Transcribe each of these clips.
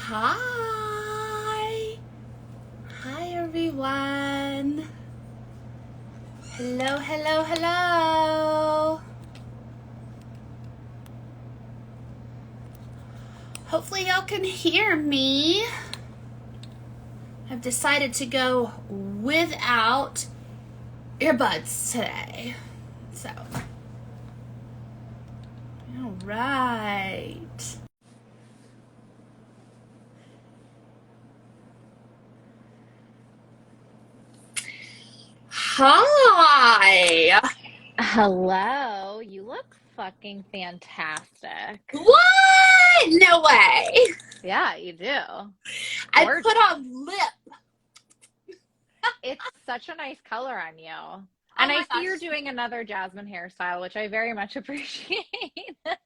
Hi. Hi, everyone. Hello, hello, hello. Hopefully, y'all can hear me. I've decided to go without earbuds today. So, all right. Hi. Hello, you look fucking fantastic. What? No way. Yeah, you do. I Gorgeous. put on lip. It's such a nice color on you. Oh And my I see you're gosh. doing another Jasmine hairstyle, which I very much appreciate.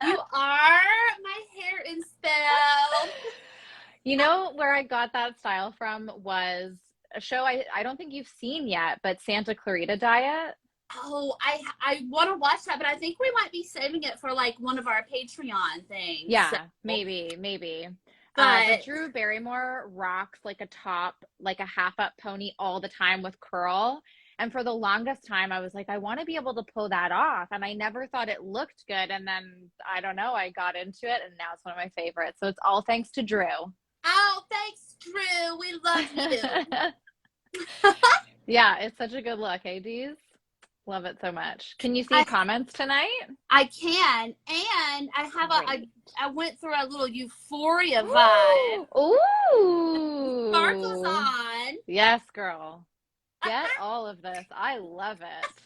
You are my hair inspo. You know where I got that style from was a show I don't think you've seen yet, but Santa Clarita Diet. Oh, I want to watch that, but I think we might be saving it for like one of our Patreon things. So, Yeah, maybe. But but Drew Barrymore rocks like a top, like a half up pony all the time with curl. And for the longest time, I was like, I want to be able to pull that off. And I never thought it looked good. And then I don't know, I got into it and now it's one of my favorites. So it's all thanks to Drew. oh, thanks, Drew. We love you. Yeah, it's such a good look, hey, Dees? Love it so much. Can you see I comments tonight? I can, and I have Great. I went through a little euphoria vibe. Sparkles Ooh. on. Yes, girl. Get all of this. I love it.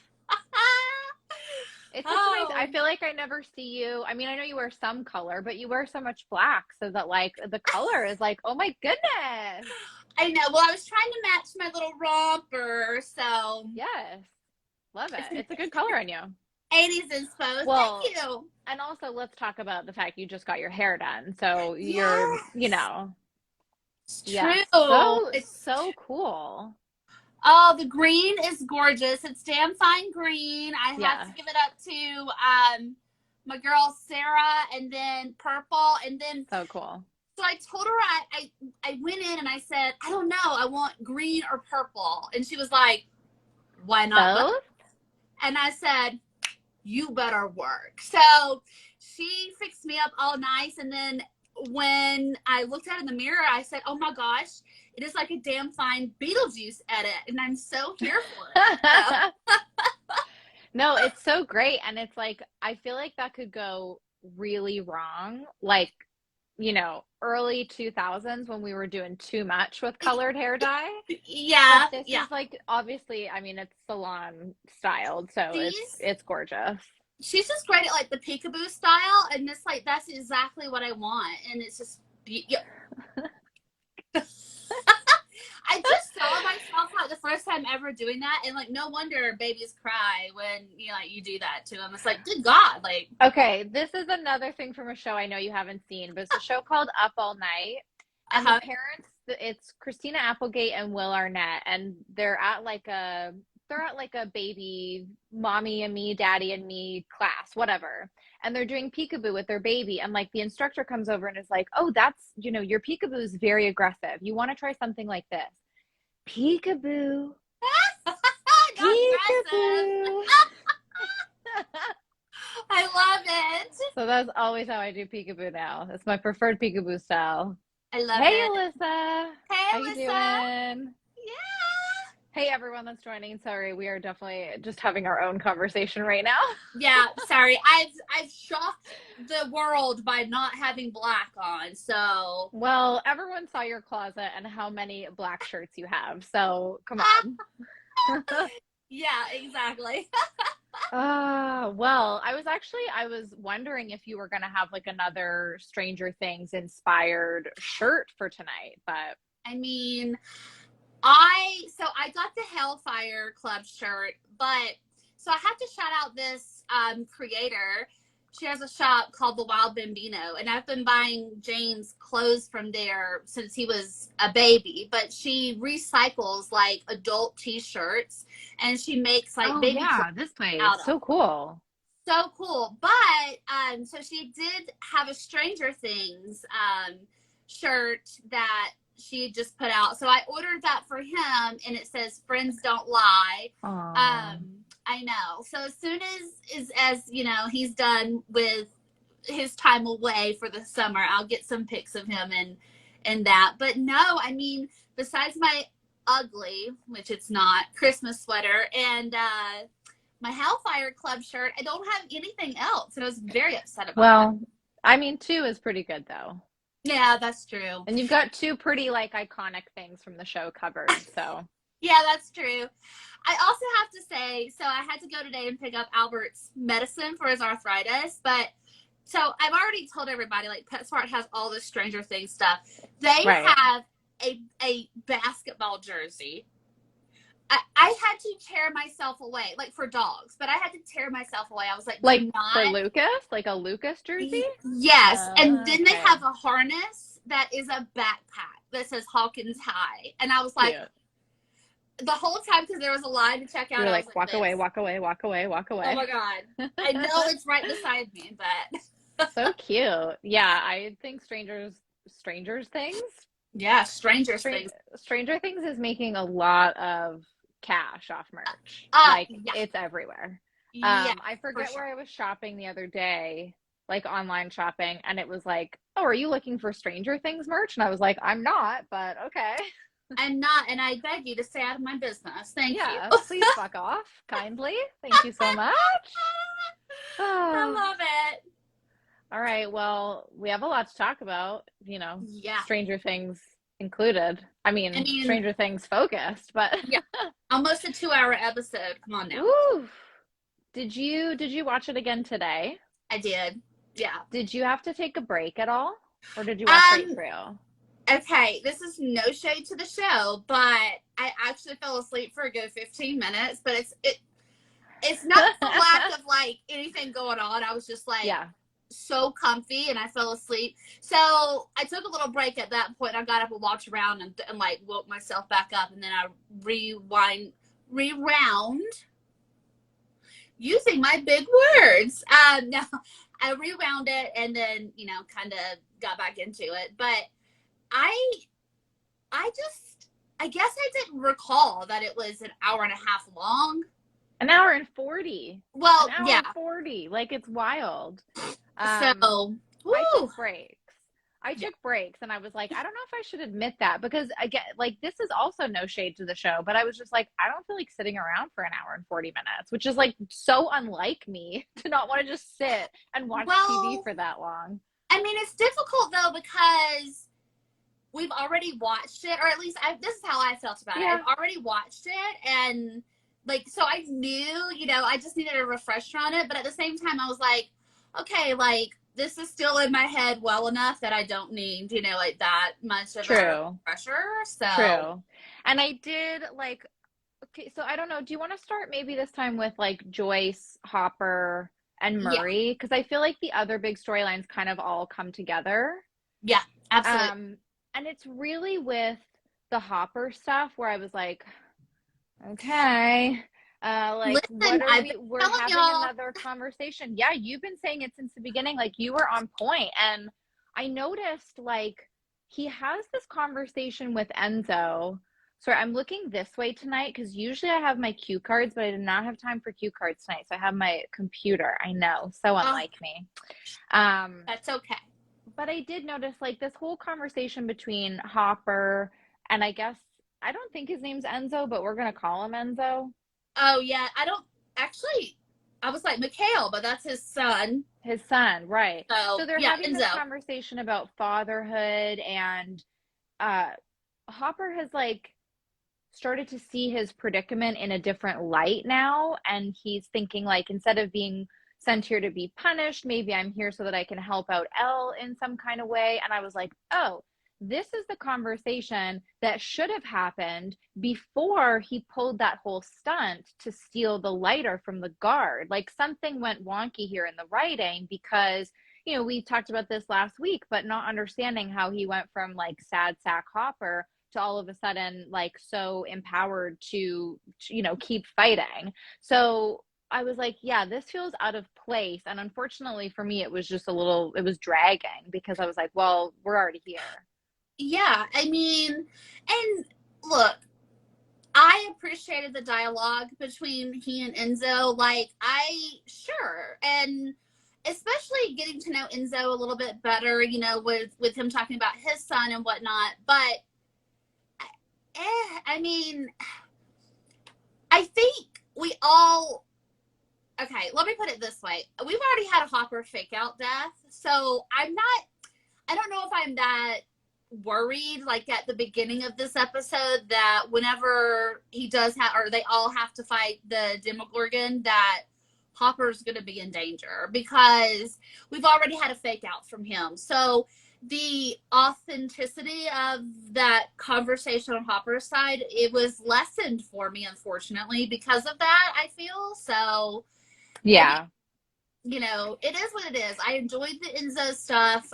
It's such a nice, I Oh, feel like I never see you. I mean, I know you wear some color, but you wear so much black so that like the color is like, oh my goodness. I know. Well, I was trying to match my little romper, so Yes. Love it's it. an It's a good color on you. 80s inspo. Thank Well, you. and also let's talk about the fact you just got your hair done. So you're, Yes, it's yes, true. so cool. Oh, the green is gorgeous. It's damn fine green. I had to Yeah. give it up to my girl Sarah, and then purple, and then So cool. so I told her I went in and I said I don't know. I want green or purple, and she was like, "Why not both?" Both? And I said, "You better work." So she fixed me up all nice, and then when I looked at it in the mirror, I said, "Oh my gosh, it is like a damn fine Beetlejuice edit," and I'm so here for it. So, No, it's so great. And it's like, I feel like that could go really wrong. Like, early 2000s when we were doing too much with colored hair dye. But yeah, this yeah. is like, obviously, I mean, it's salon styled, so She's it's gorgeous. she's just great at like the peekaboo style, and it's like that's exactly what I want, and it's just yeah. I just saw myself like the first time ever doing that, and like no wonder babies cry when like you do that to them. It's like, good God, like Okay, this is another thing from a show I know you haven't seen, but it's a show called Up All Night. And the uh-huh. parents, it's Christina Applegate and Will Arnett, and they're at like a baby mommy and me, daddy and me class, whatever. And they're doing peekaboo with their baby, and like the instructor comes over and is like, "Oh, that's your peekaboo is very aggressive. You want to try something like this? Peekaboo, Not aggressive. peekaboo." I love it. So that's always how I do peekaboo now. It's my preferred peekaboo style. I love Hey, it. Alyssa. Hey, How you Alyssa. doing? Yeah. Hey, everyone that's joining. Sorry, we are definitely just having our own conversation right now. Yeah, sorry. I've shocked the world by not having black on. So, Well, everyone saw your closet and how many black shirts you have. So come on. yeah, exactly. Well, I was wondering if you were gonna have like another Stranger Things inspired shirt for tonight, but I mean, I got the Hellfire Club shirt, but so I have to shout out this creator. She has a shop called the Wild Bambino, and I've been buying James clothes from there since he was a baby. But she recycles like adult T-shirts, and she makes like oh baby clothes yeah, this place. out of. So cool. So cool. But so she did have a Stranger Things shirt that she had just put out. So I ordered that for him, and it says "Friends Don't Lie." Aw. I know. So as soon as you know he's done with his time away for the summer, I'll get some pics of him and that. But no, I mean, besides my ugly, which it's not, Christmas sweater and my Hellfire Club shirt, I don't have anything else, and I was very upset about Well, I mean, two is pretty good though. that. Yeah, that's true. And you've got two pretty like iconic things from the show covered. So, Yeah, that's true. I also have to say, so I had to go today and pick up Albert's medicine for his arthritis, but so I've already told everybody, like, PetSmart has all this Stranger Things stuff. They right. have a basketball jersey. I had to tear myself away, like for dogs, but I had to tear myself away. I was like, Like not. for Lucas, like a Lucas jersey? Yes. And then they Okay. have a harness that is a backpack that says Hawkins High. And I was like, Cute. the whole time, because there was a line to check out, You're I like, was walk this. away, walk away, walk away, walk away. Oh my God. I know it's right beside me, but. So cute. Yeah, I think Stranger Things. Yeah, Stranger Str Things. Stranger Things is making a lot of cash off merch. Like Yeah. it's everywhere. Yeah, I for forget sure. where I was shopping the other day, like online shopping, and it was like, "Oh, are you looking for Stranger Things merch?" And I was like, "I'm not, but okay." I'm not, and I beg you to stay out of my business. Thank Yeah, you. please fuck off kindly. Thank you so much. I Oh, love it. all right, well, we have a lot to talk about, you know, Yeah. Stranger Things included. I mean, Stranger Things focused, but yeah, almost a 2-hour episode. Come on now. Ooh. Did you watch it again today? I did. Yeah. Did you have to take a break at all? Or did you watch right through? Okay, this is no shade to the show, but I actually fell asleep for a good 15 minutes, but it's not the lack of like anything going on. I was just like so comfy and I fell asleep. So I took a little break at that point. I got up and walked around and like woke myself back up, and then I rewound using my big words. No, I rewound it and then, you know, kind of got back into it. But I guess I didn't recall that it was an hour and a half long. An hour and 40. Well, an hour yeah. and 40. Like, it's wild. So, I took breaks. I took breaks, and I was like, I don't know if I should admit that, because again, like, this is also no shade to the show, but I was just like, I don't feel like sitting around for an hour and 40 minutes, which is like so unlike me to not want to just sit and watch TV for that long. I mean, it's difficult though, because we've already watched it, or at least this is how I felt about it. I've already watched it, and like, so I knew, you know, I just needed a refresher on it, but at the same time, I was like, okay, like, this is still in my head well enough that I don't need, you know, like that much of a refresher. So True. And I did like, okay, so I don't know, do you want to start maybe this time with like Joyce, Hopper, and Murray? Because I feel like the other big storylines kind of all come together. Yeah, absolutely. And it's really with the Hopper stuff where I was like, okay, like, listen, what are we're having another conversation. Yeah, you've been saying it since the beginning. Like, you were on point. And I noticed, like, he has this conversation with Enzo. Sorry, I'm looking this way tonight because usually I have my cue cards, but I did not have time for cue cards tonight. So I have my computer. I know, so unlike me. That's okay. But I did notice, like, this whole conversation between Hopper and I don't think his name's Enzo, but we're going to call him Enzo. Oh, yeah. I was like, Mikhail, but that's his son. His son, right. So they're having Enzo. this conversation about fatherhood, and Hopper has, like, started to see his predicament in a different light now, and he's thinking, like, instead of being sent here to be punished, maybe I'm here so that I can help out Elle in some kind of way. And I was like, oh, this is the conversation that should have happened before he pulled that whole stunt to steal the lighter from the guard. Like, something went wonky here in the writing, because, you know, we talked about this last week, but not understanding how he went from like sad sack Hopper to all of a sudden like so empowered to you know, keep fighting. So I was like, yeah, this feels out of place. And unfortunately for me, it was just it was dragging, because I was like, well, we're already here. Yeah, I mean, and look, I appreciated the dialogue between he and Enzo. Like, sure, and especially getting to know Enzo a little bit better, with him talking about his son and whatnot. But, I mean, I think we all. Okay, let me put it this way: we've already had a Hopper fake out death, so I'm not. I don't know if I'm that worried like at the beginning of this episode that whenever he does have or they all have to fight the Demogorgon that Hopper's going to be in danger because we've already had a fake out from him. So the authenticity of that conversation on Hopper's side, it was lessened for me, unfortunately, because of that, I feel. So, I mean, Yeah. it is what it is. I enjoyed the Enzo stuff.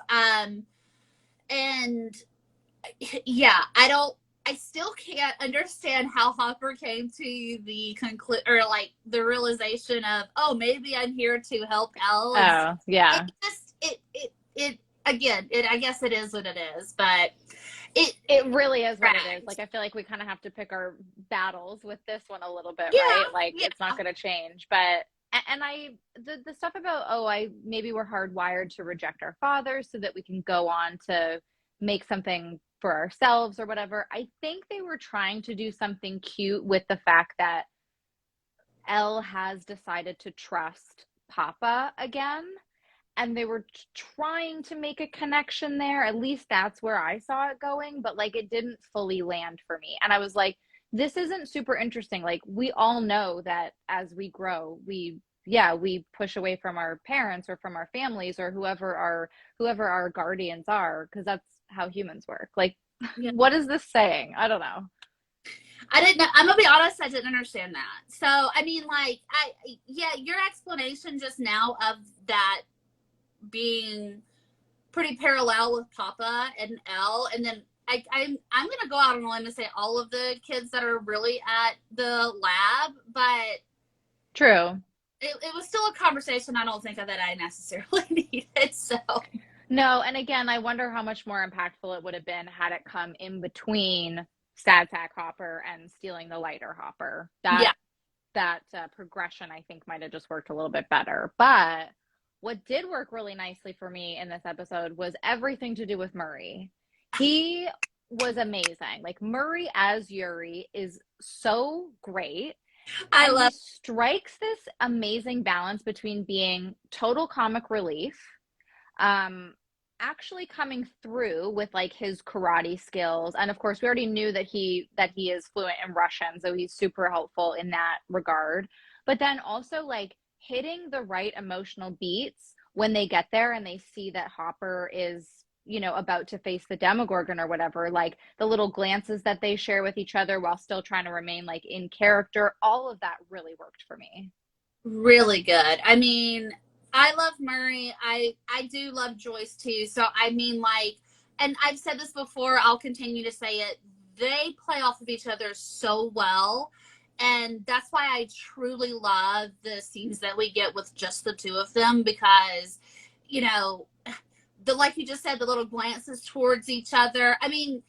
And yeah, I still can't understand how Hopper came to the conclude or like the realization of, oh, maybe I'm here to help Elle. Oh, It yeah. just it again, I guess it is what it is, but it It really is what it is. dragged. Like, I feel like we kind of have to pick our battles with this one a little bit, Yeah, right? Like, it's not yeah, going to change. But, and the stuff about, oh, maybe we're hardwired to reject our fathers so that we can go on to make something for ourselves or whatever. I think they were trying to do something cute with the fact that Elle has decided to trust Papa again, and they were trying to make a connection there. At least that's where I saw it going, but like it didn't fully land for me. And I was like, this isn't super interesting. Like we all know that as we grow, we push away from our parents or from our families or whoever our guardians are, because that's how humans work. Like, yeah. what is this saying? I don't know. I didn't know. I'm gonna be honest, I didn't understand that. So I mean, like, yeah, your explanation just now of that being pretty parallel with Papa and Elle, and then I'm gonna go out on a limb and say all of the kids that are really at the lab, but True. it was still a conversation I don't think that I necessarily needed. So No, and again, I wonder how much more impactful it would have been had it come in between Sad Sack Hopper and stealing the lighter Hopper. yeah, That progression, I think, might have just worked a little bit better. But what did work really nicely for me in this episode was everything to do with Murray. He was amazing. Like Murray as Yuri is so great. I And he love. strikes this amazing balance between being total comic relief, um actually coming through with like his karate skills, and of course we already knew that he is fluent in Russian, so he's super helpful in that regard, but then also like hitting the right emotional beats when they get there and they see that Hopper is about to face the Demogorgon or whatever, like the little glances that they share with each other while still trying to remain like in character. All of that really worked for me. Really good. I mean, I love Murray. I do love Joyce too. So I mean, like, and I've said this before. I'll continue to say it. They play off of each other so well, and that's why I truly love the scenes that we get with just the two of them because, you know, the like you just said, the little glances towards each other. I mean,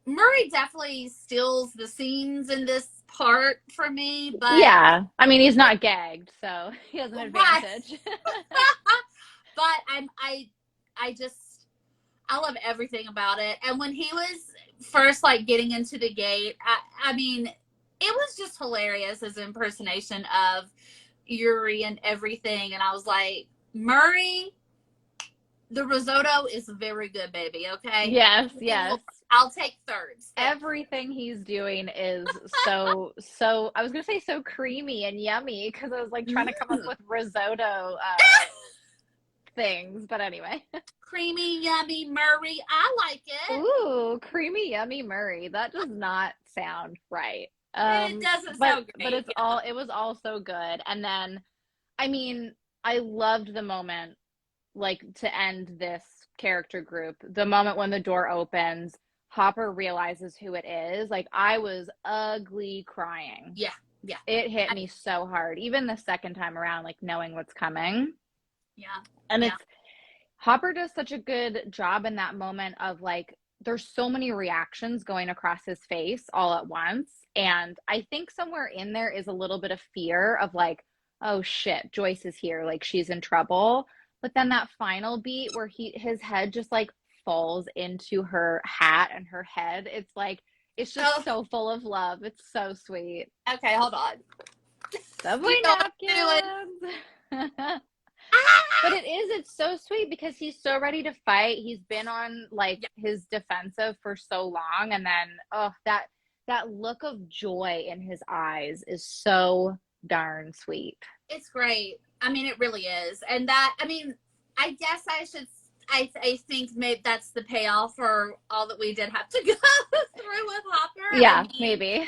Murray definitely steals the scenes in this part for me, but Yeah, I mean he's not gagged, so he has an right. advantage. But I just I love everything about it. And when he was first like getting into the gate, I mean, it was just hilarious his impersonation of Yuri and everything. And I was like, Murray, the risotto is very good, baby. Okay, Yes, everything yes. will. I'll take thirds. Thank Everything he's doing is so I was gonna say so creamy and yummy because I was like trying you. to come up with risotto things, but anyway. Creamy, yummy Murray. I like it. Ooh, creamy yummy Murray. That does not sound right. It doesn't But sound but great. it was all so good. And then I mean, I loved the moment like to end this character group, the moment when the door opens, Hopper realizes who it is. Like I was ugly crying. Yeah, yeah, It hit I, me so hard, even the second time around, like knowing what's coming. yeah, And yeah. it's Hopper does such a good job in that moment of like there's so many reactions going across his face all at once. And I think somewhere in there is a little bit of fear of like, oh shit, Joyce is here, like she's in trouble. But then that final beat where his head just like falls into her hat and her head, it's like it's just Oh, so full of love. It's so sweet. okay, hold on. Subway You know what I'm napkins. doing. But Ah! it's so sweet because he's so ready to fight. He's been on like Yeah, his defensive for so long, and then oh, that look of joy in his eyes is so darn sweet. it's great. I mean, it really is. And that, I mean, I guess I should, I think maybe that's the payoff for all that we did have to go through with Hopper. I Yeah, mean, maybe.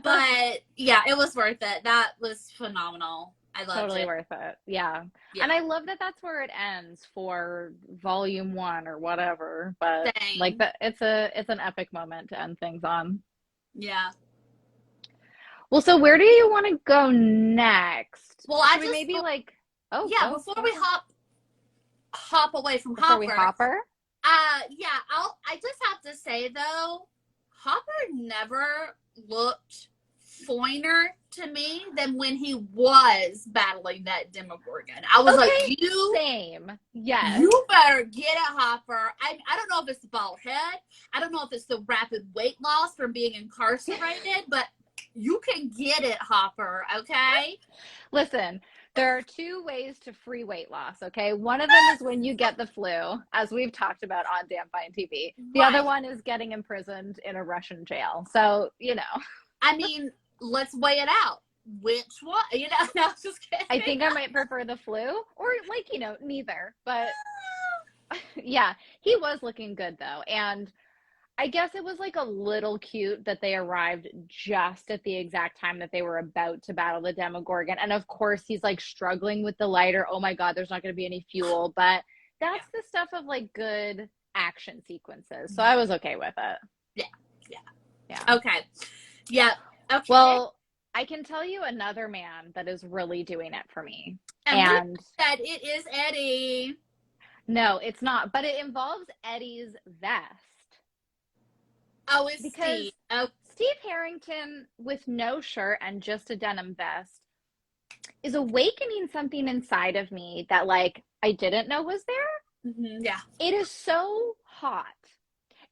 but yeah, it was worth it. That was phenomenal. I loved Totally it. worth it. Yeah. Yeah, And I love that that's where it ends for volume 1 or whatever, but like same. that it's an epic moment to end things on. Yeah. Well, so where do you want to go next? Well, Should we maybe like oh, yeah, go before go we ahead. hop away from Before we Hopper, hopper? yeah, I just have to say though, Hopper never looked foreigner to me than when he was battling that Demogorgon. I was like, Okay, you same. Yes. you better get it, Hopper. I don't know if it's the bald head. I don't know if it's the rapid weight loss from being incarcerated, but you can get it, Hopper, okay? Listen, there are two ways to free weight loss, okay? One of them is when you get the flu, as we've talked about on Damn Fine TV. The other Right. one is getting imprisoned in a Russian jail. So, you know, I mean, let's weigh it out. Which one? You know, no, I was just I kidding. think I might prefer the flu or like, neither. But yeah, he was looking good though. And I guess it was like a little cute that they arrived just at the exact time that they were about to battle the Demogorgon. And of course, he's like struggling with the lighter. Oh my God, there's not going to be any fuel. But Yeah. that's the stuff of like good action sequences. So I was okay with it. Yeah. Yeah. Yeah. Okay. Yeah. Okay. Well, I can tell you another man that is really doing it for me. And we And said it is Eddie. no, it's not, but it involves Eddie's vest. Oh, it's Because Steve. Oh, Steve Harrington, with no shirt and just a denim vest, is awakening something inside of me that, like, I didn't know was there. yeah. It is so hot.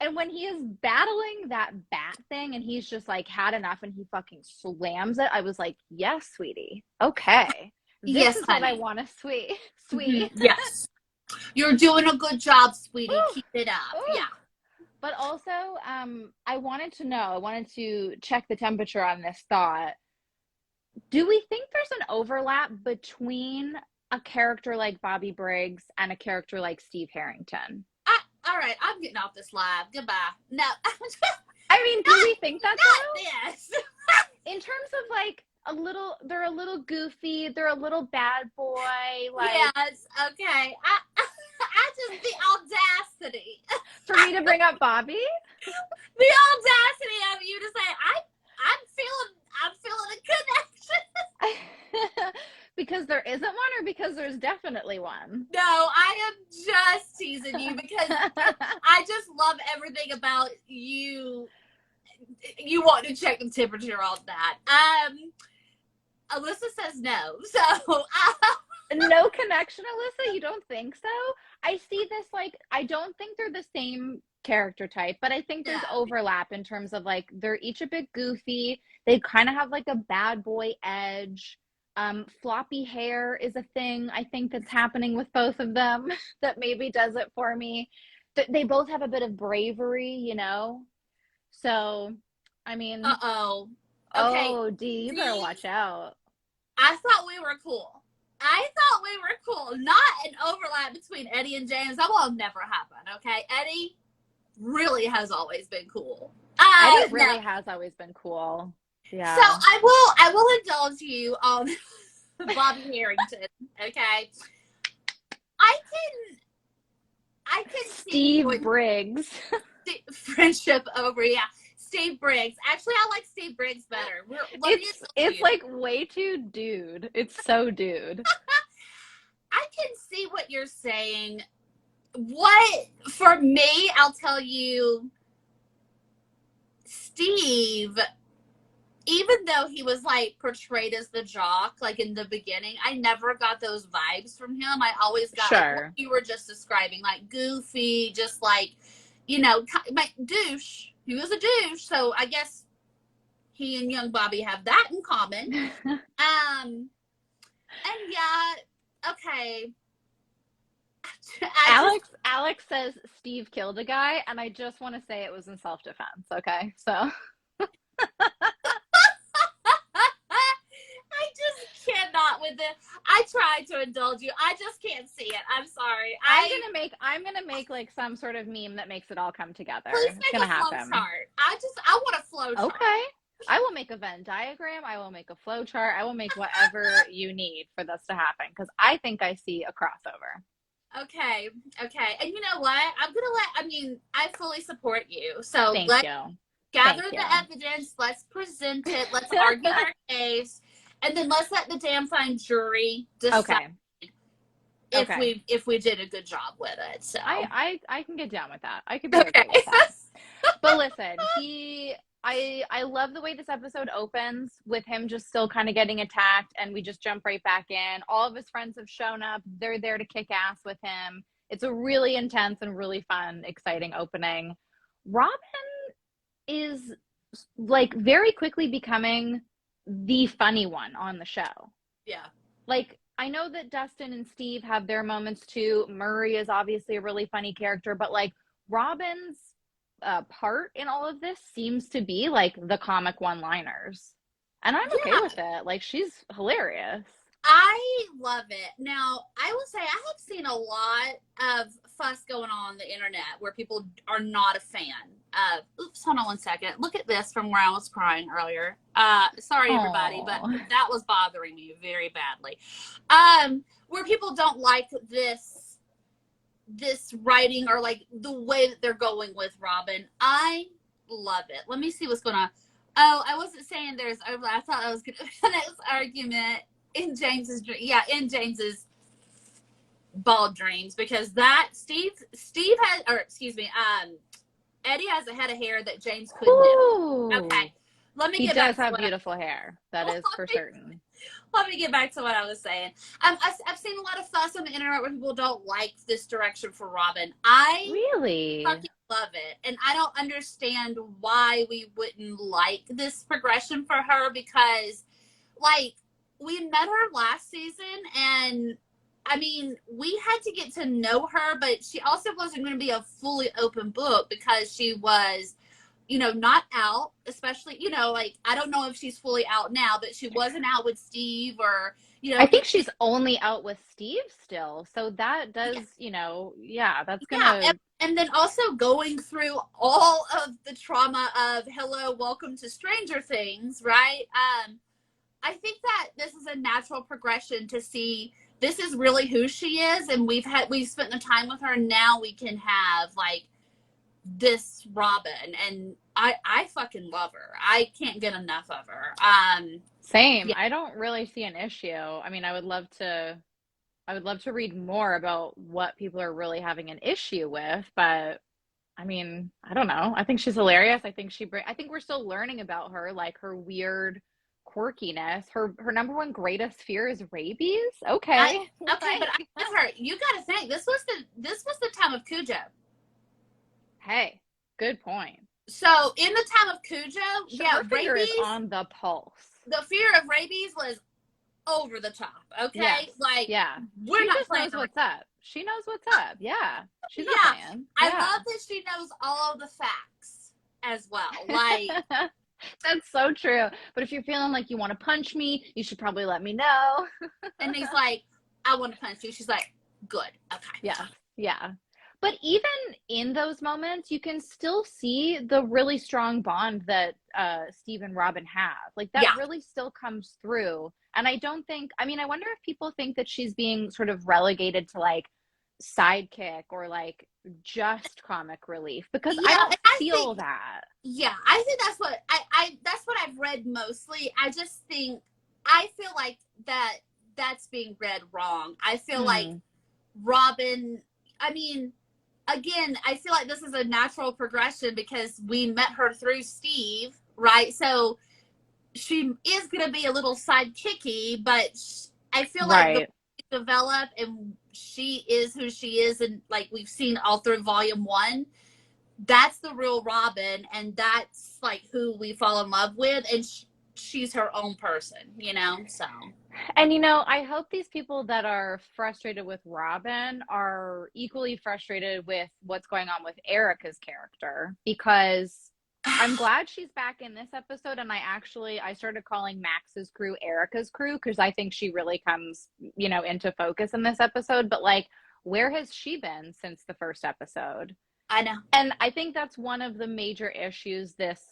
And when he is battling that bat thing and he's just like had enough and he fucking slams it, I was like, yes, sweetie. Okay. This Yes, is what I honey. want to sweet. Yes. You're doing a good job, sweetie. Ooh, Keep it up. ooh. Yeah. But also, I wanted to check the temperature on this thought. Do we think there's an overlap between a character like Bobby Briggs and a character like Steve Harrington? All right. I'm getting off this live. Goodbye. No. I mean, do we think that though? Not this. In terms of like they're a little goofy, they're a little bad boy, like Yes. Okay. I just the audacity. for me to bring up Bobby? The audacity of you to say I'm feeling a connection. Because there isn't one or because there's definitely one? No, I am just teasing you because I just love everything about you. You want to check the temperature on that. Alyssa says no. So No connection, Alyssa? You don't think so? I see this like, I don't think they're the same character type, but I think there's no. overlap in terms of like, they're each a bit goofy. They kind of have like a bad boy edge. Floppy hair is a thing I think that's happening with both of them that maybe does it for me. They both have a bit of bravery, So, I mean, Uh-oh. Okay. oh, Dee, you better watch out. I thought we were cool. I thought we were cool. Not an overlap between Eddie and James. That will never happen, okay? Eddie really has always been cool. Eddie really No. has always been cool. So Yeah. I will indulge you on Bobby Harrington, okay? I can see Steve Briggs. friendship over, yeah. Steve Briggs. Actually, I like Steve Briggs better. It's like way too dude. It's so dude. I can see what you're saying what for me, I'll tell you, Steve, even though he was like portrayed as the jock, like in the beginning, I never got those vibes from him. I always got like what Sure. you were just describing, like goofy, just like, you know, like douche. He was a douche, so I guess he and young Bobby have that in common. And yeah, okay. Alex says Steve killed a guy, and I just want to say it was in self-defense, okay? So I just cannot with it. I tried to indulge you. I just can't see it. I'm sorry. I'm gonna make like some sort of meme that makes it all come together. Please It's make gonna a flow happen. chart. I want a flow chart. Okay. I will make a Venn diagram. I will make a flow chart. I will make whatever you need for this to happen because I think I see a crossover. Okay. And you know what? I fully support you. So Thank let's you. gather Thank the evidence. Let's present it. Let's argue our case. And then let's let the damn fine jury decide if we did a good job with it. So I can get down with that. I could be okay with that. But listen, I love the way this episode opens with him just still kind of getting attacked and we just jump right back in. All of his friends have shown up. They're there to kick ass with him. It's a really intense and really fun, exciting opening. Robin is like very quickly becoming the funny one on the show. Yeah. Like, I know that Dustin and Steve have their moments too. Murray is obviously a really funny character, but like Robin's part in all of this seems to be like the comic one-liners. And I'm okay with it. Like, she's hilarious. I love it. Now, I will say I have seen a lot of fuss going on the internet where people are not a fan of. Oops, hold on one second. Look at this from where I was crying earlier. Sorry, everybody, but that was bothering me very badly. Where people don't like this writing or like the way that they're going with Robin. I love it. Let me see what's going on. Oh, I wasn't saying there's overlap. I thought I was going to the next argument in James's bald dreams because that Steve has, or excuse me, Eddie has a head of hair that James couldn't do. Okay, let me he get does back to have beautiful hair. That is for certain. Let me get back to what I was saying. I've seen a lot of fuss on the internet where people don't like this direction for Robin. I really fucking love it, and I don't understand why we wouldn't like this progression for her because, like, we met her last season, and I mean, we had to get to know her, but she also wasn't going to be a fully open book because she was, you know, not out, especially, you know, like, I don't know if she's fully out now, but she wasn't out with Steve or, you know. I think she's only out with Steve still. So that does, you know, that's going to. And then also going through all of the trauma of, hello, welcome to Stranger Things, right? I think that this is a natural progression to see this is really who she is, and we've spent the time with her, and now we can have like this Robin, and I fucking love her. I can't get enough of her. Same. Yeah. I don't really see an issue. I mean, I would love to read more about what people are really having an issue with, but I mean, I don't know. I think she's hilarious. I think we're still learning about her, like her weird quirkiness. Her number one greatest fear is rabies. Okay. But I love her. You got to think this was the time of Cujo. Hey, good point. So in the time of Cujo, rabies is on the pulse. The fear of rabies was over the top. Okay, yes. like we're she not just playing. Knows what's up. She knows what's up. Yeah, she's not playing. I love that she knows all of the facts as well. Like. That's so true. But if you're feeling like you want to punch me, you should probably let me know. And he's like, I want to punch you. She's like, good. Okay. Yeah. But even in those moments, you can still see the really strong bond that Steve and Robin have. Like that really still comes through. And I wonder if people think that she's being sort of relegated to like sidekick or like just comic relief because I don't feel that. Yeah, I think that's what that's what I've read mostly. I feel like that's being read wrong. I feel like Robin, I mean, again, I feel like this is a natural progression because we met her through Steve, right? So she is going to be a little sidekicky, but I feel like the Right. develop and she is who she is, and like we've seen all through volume one, that's the real Robin, and that's like who we fall in love with, and she's her own person, you know. So And you know, I hope these people that are frustrated with Robin are equally frustrated with what's going on with Erica's character, because I'm glad she's back in this episode. And I started calling Max's crew Erica's crew because I think she really comes, you know, into focus in this episode. But like, where has she been since the first episode? I know. And I think that's one of the major issues this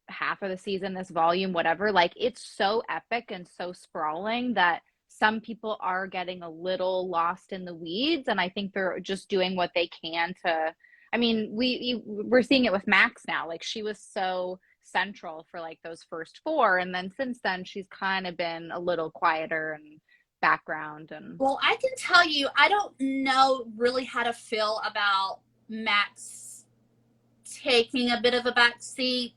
half of the season, this volume, whatever. Like, it's so epic and so sprawling that some people are getting a little lost in the weeds. And I think they're just doing what they can to. I mean, we're seeing it with Max now. Like, she was so central for like those first four, and then since then she's kind of been a little quieter and background. And Well, I can tell you, I don't know really how to feel about Max taking a bit of a back seat,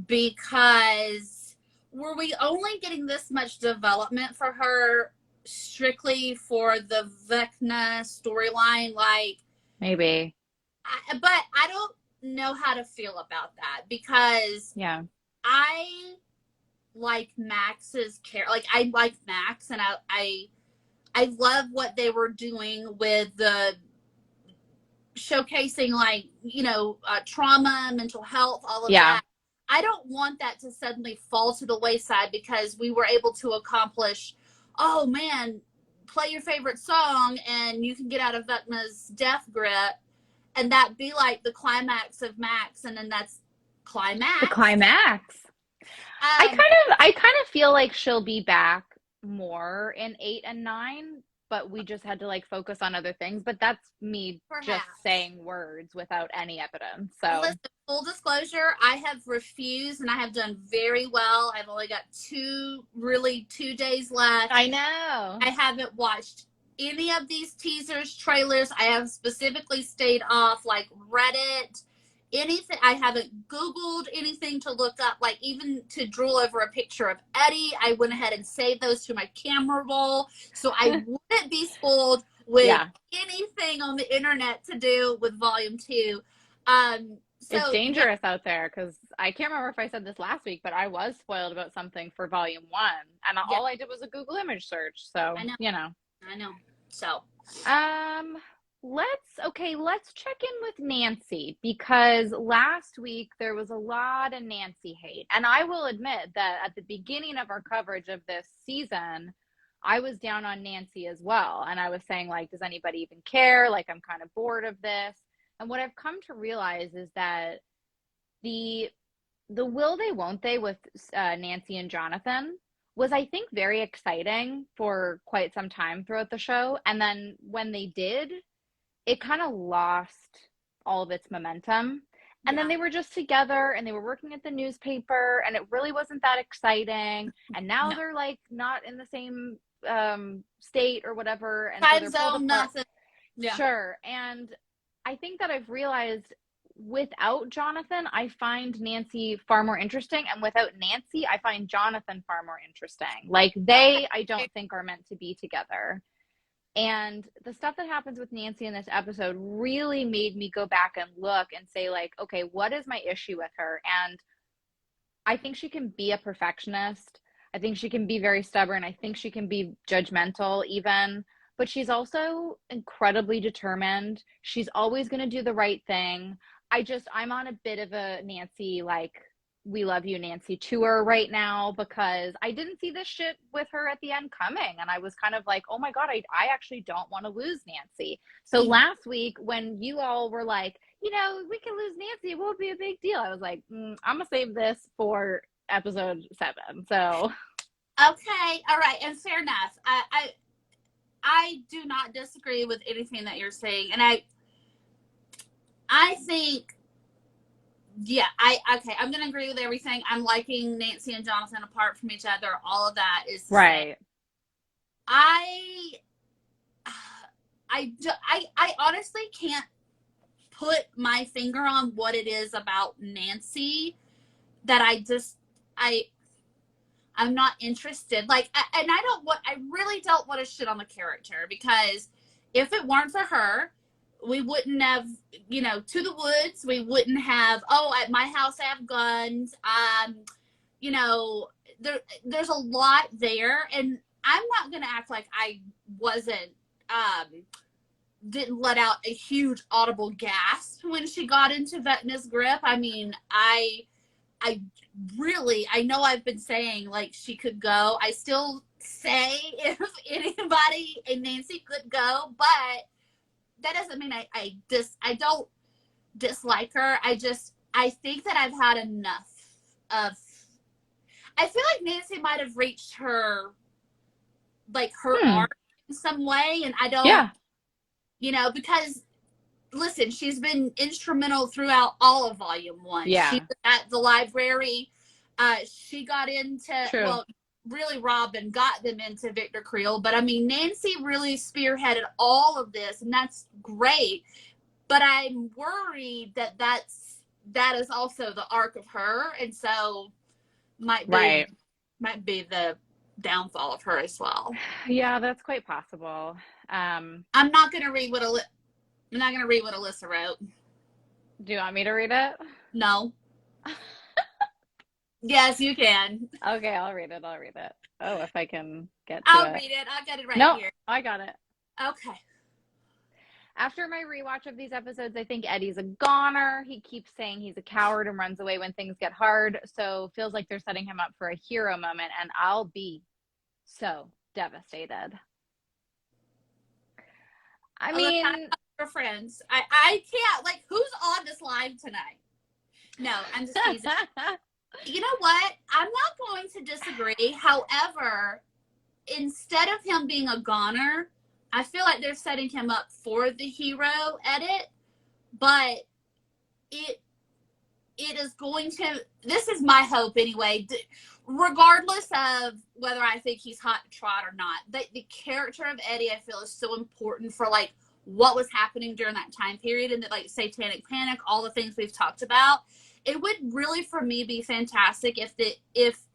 because were we only getting this much development for her strictly for the Vecna storyline? Like, maybe, but I don't know how to feel about that, because yeah, I like Max's character. Like, I like Max, and I love what they were doing with the showcasing, like, you know, trauma, mental health, all of yeah. that. I don't want that to suddenly fall to the wayside because we were able to accomplish, oh man, play your favorite song and you can get out of Vecna's death grip, and that be like the climax of Max, and then that's The climax. climax. Um, I kind of feel like she'll be back more in 8 and 9, but we just had to like focus on other things. But that's me just Perhaps. saying words without any evidence. So Listen, full disclosure, I have refused, and I have done very well. I've only got really 2 days left. I know. I haven't watched any of these teasers, trailers. I have specifically stayed off like Reddit, anything. I haven't Googled anything to look up, like even to drool over a picture of Eddie. I went ahead and saved those to my camera roll so I wouldn't be spoiled with Yeah, anything on the internet to do with volume two. it's So yeah, dangerous out there because I can't remember if I said this last week, but I was spoiled about something for volume 1, and yeah, all I did was a Google image search. So, I know, you know. I know. So Um, let's check in with Nancy, because last week there was a lot of Nancy hate. And I will admit that at the beginning of our coverage of this season, I was down on Nancy as well. And I was saying, like, does anybody even care? Like, I'm kind of bored of this. And what I've come to realize is that the the will they won't they with Nancy and Jonathan was, I think, very exciting for quite some time throughout the show. And then when they did, it kind of lost all of its momentum. And then yeah, they were just together and they were working at the newspaper, and it really wasn't that exciting. And now no they're like not in the same state or whatever. And so time they're pulled zone, apart. nothing. Yeah, Sure. And I think that I've realized without Jonathan, I find Nancy far more interesting. And without Nancy, I find Jonathan far more interesting. Like, they, I okay. don't think are meant to be together. And the stuff that happens with Nancy in this episode really made me go back and look and say, like, okay, what is my issue with her? And I think she can be a perfectionist. I think she can be very stubborn. I think she can be judgmental, even, but she's also incredibly determined. She's always going to do the right thing. I'm on a bit of a Nancy, like, we love you, Nancy tour right now, because I didn't see this shit with her at the end coming. And I was kind of like, oh my God, I actually don't want to lose Nancy. So last week, when you all were like, you know, we can lose Nancy, it won't be a big deal, I was like, I'm gonna save this for episode 7. So Okay, all right, and fair enough. I do not disagree with anything that you're saying, and I think, yeah, I'm gonna agree with everything. I'm liking Nancy and Jonathan apart from each other. All of that is the same. right. I I honestly can't put my finger on what it is about Nancy that I'm not interested. Like, and I really don't want to shit on the character, because if it weren't for her, we wouldn't have, To the Woods. We wouldn't have, oh, at my house I have guns. You know, there's a lot there, and I'm not gonna act like I wasn't, didn't let out a huge audible gasp when she got into Vecna's grip. I mean, I really, I know I've been saying like she could go. I still say if anybody and Nancy could go, but that doesn't mean I don't dislike her. I think that I've had enough of. I feel like Nancy might have reached her arc in some way, and I don't. Yeah. Because listen, she's been instrumental throughout all of Volume 1. Yeah. She was at the library. She got into, True. well, really Robin got them into Victor Creel, but I mean, Nancy really spearheaded all of this, and that's great. But I'm worried that is also the arc of her, and so might be the downfall of her as well. Yeah, that's quite possible. I'm not going to read what Alyssa wrote. Do you want me to read it? No. Yes, you can. Okay, I'll read it. Oh, if I can get to I'll read it. I got it right here. I got it. Okay. After my rewatch of these episodes, I think Eddie's a goner. He keeps saying he's a coward and runs away when things get hard. So feels like they're setting him up for a hero moment, and I'll be so devastated. I mean, we're friends. I can't, like, who's on this live tonight? No, I'm just teasing. You know what? I'm not going to disagree. However, instead of him being a goner, I feel like they're setting him up for the hero edit, but it is going to, this is my hope anyway, regardless of whether I think he's hot to trot or not. The character of Eddie, I feel, is so important for like what was happening during that time period, and like Satanic Panic, all the things we've talked about. It would really, for me, be fantastic if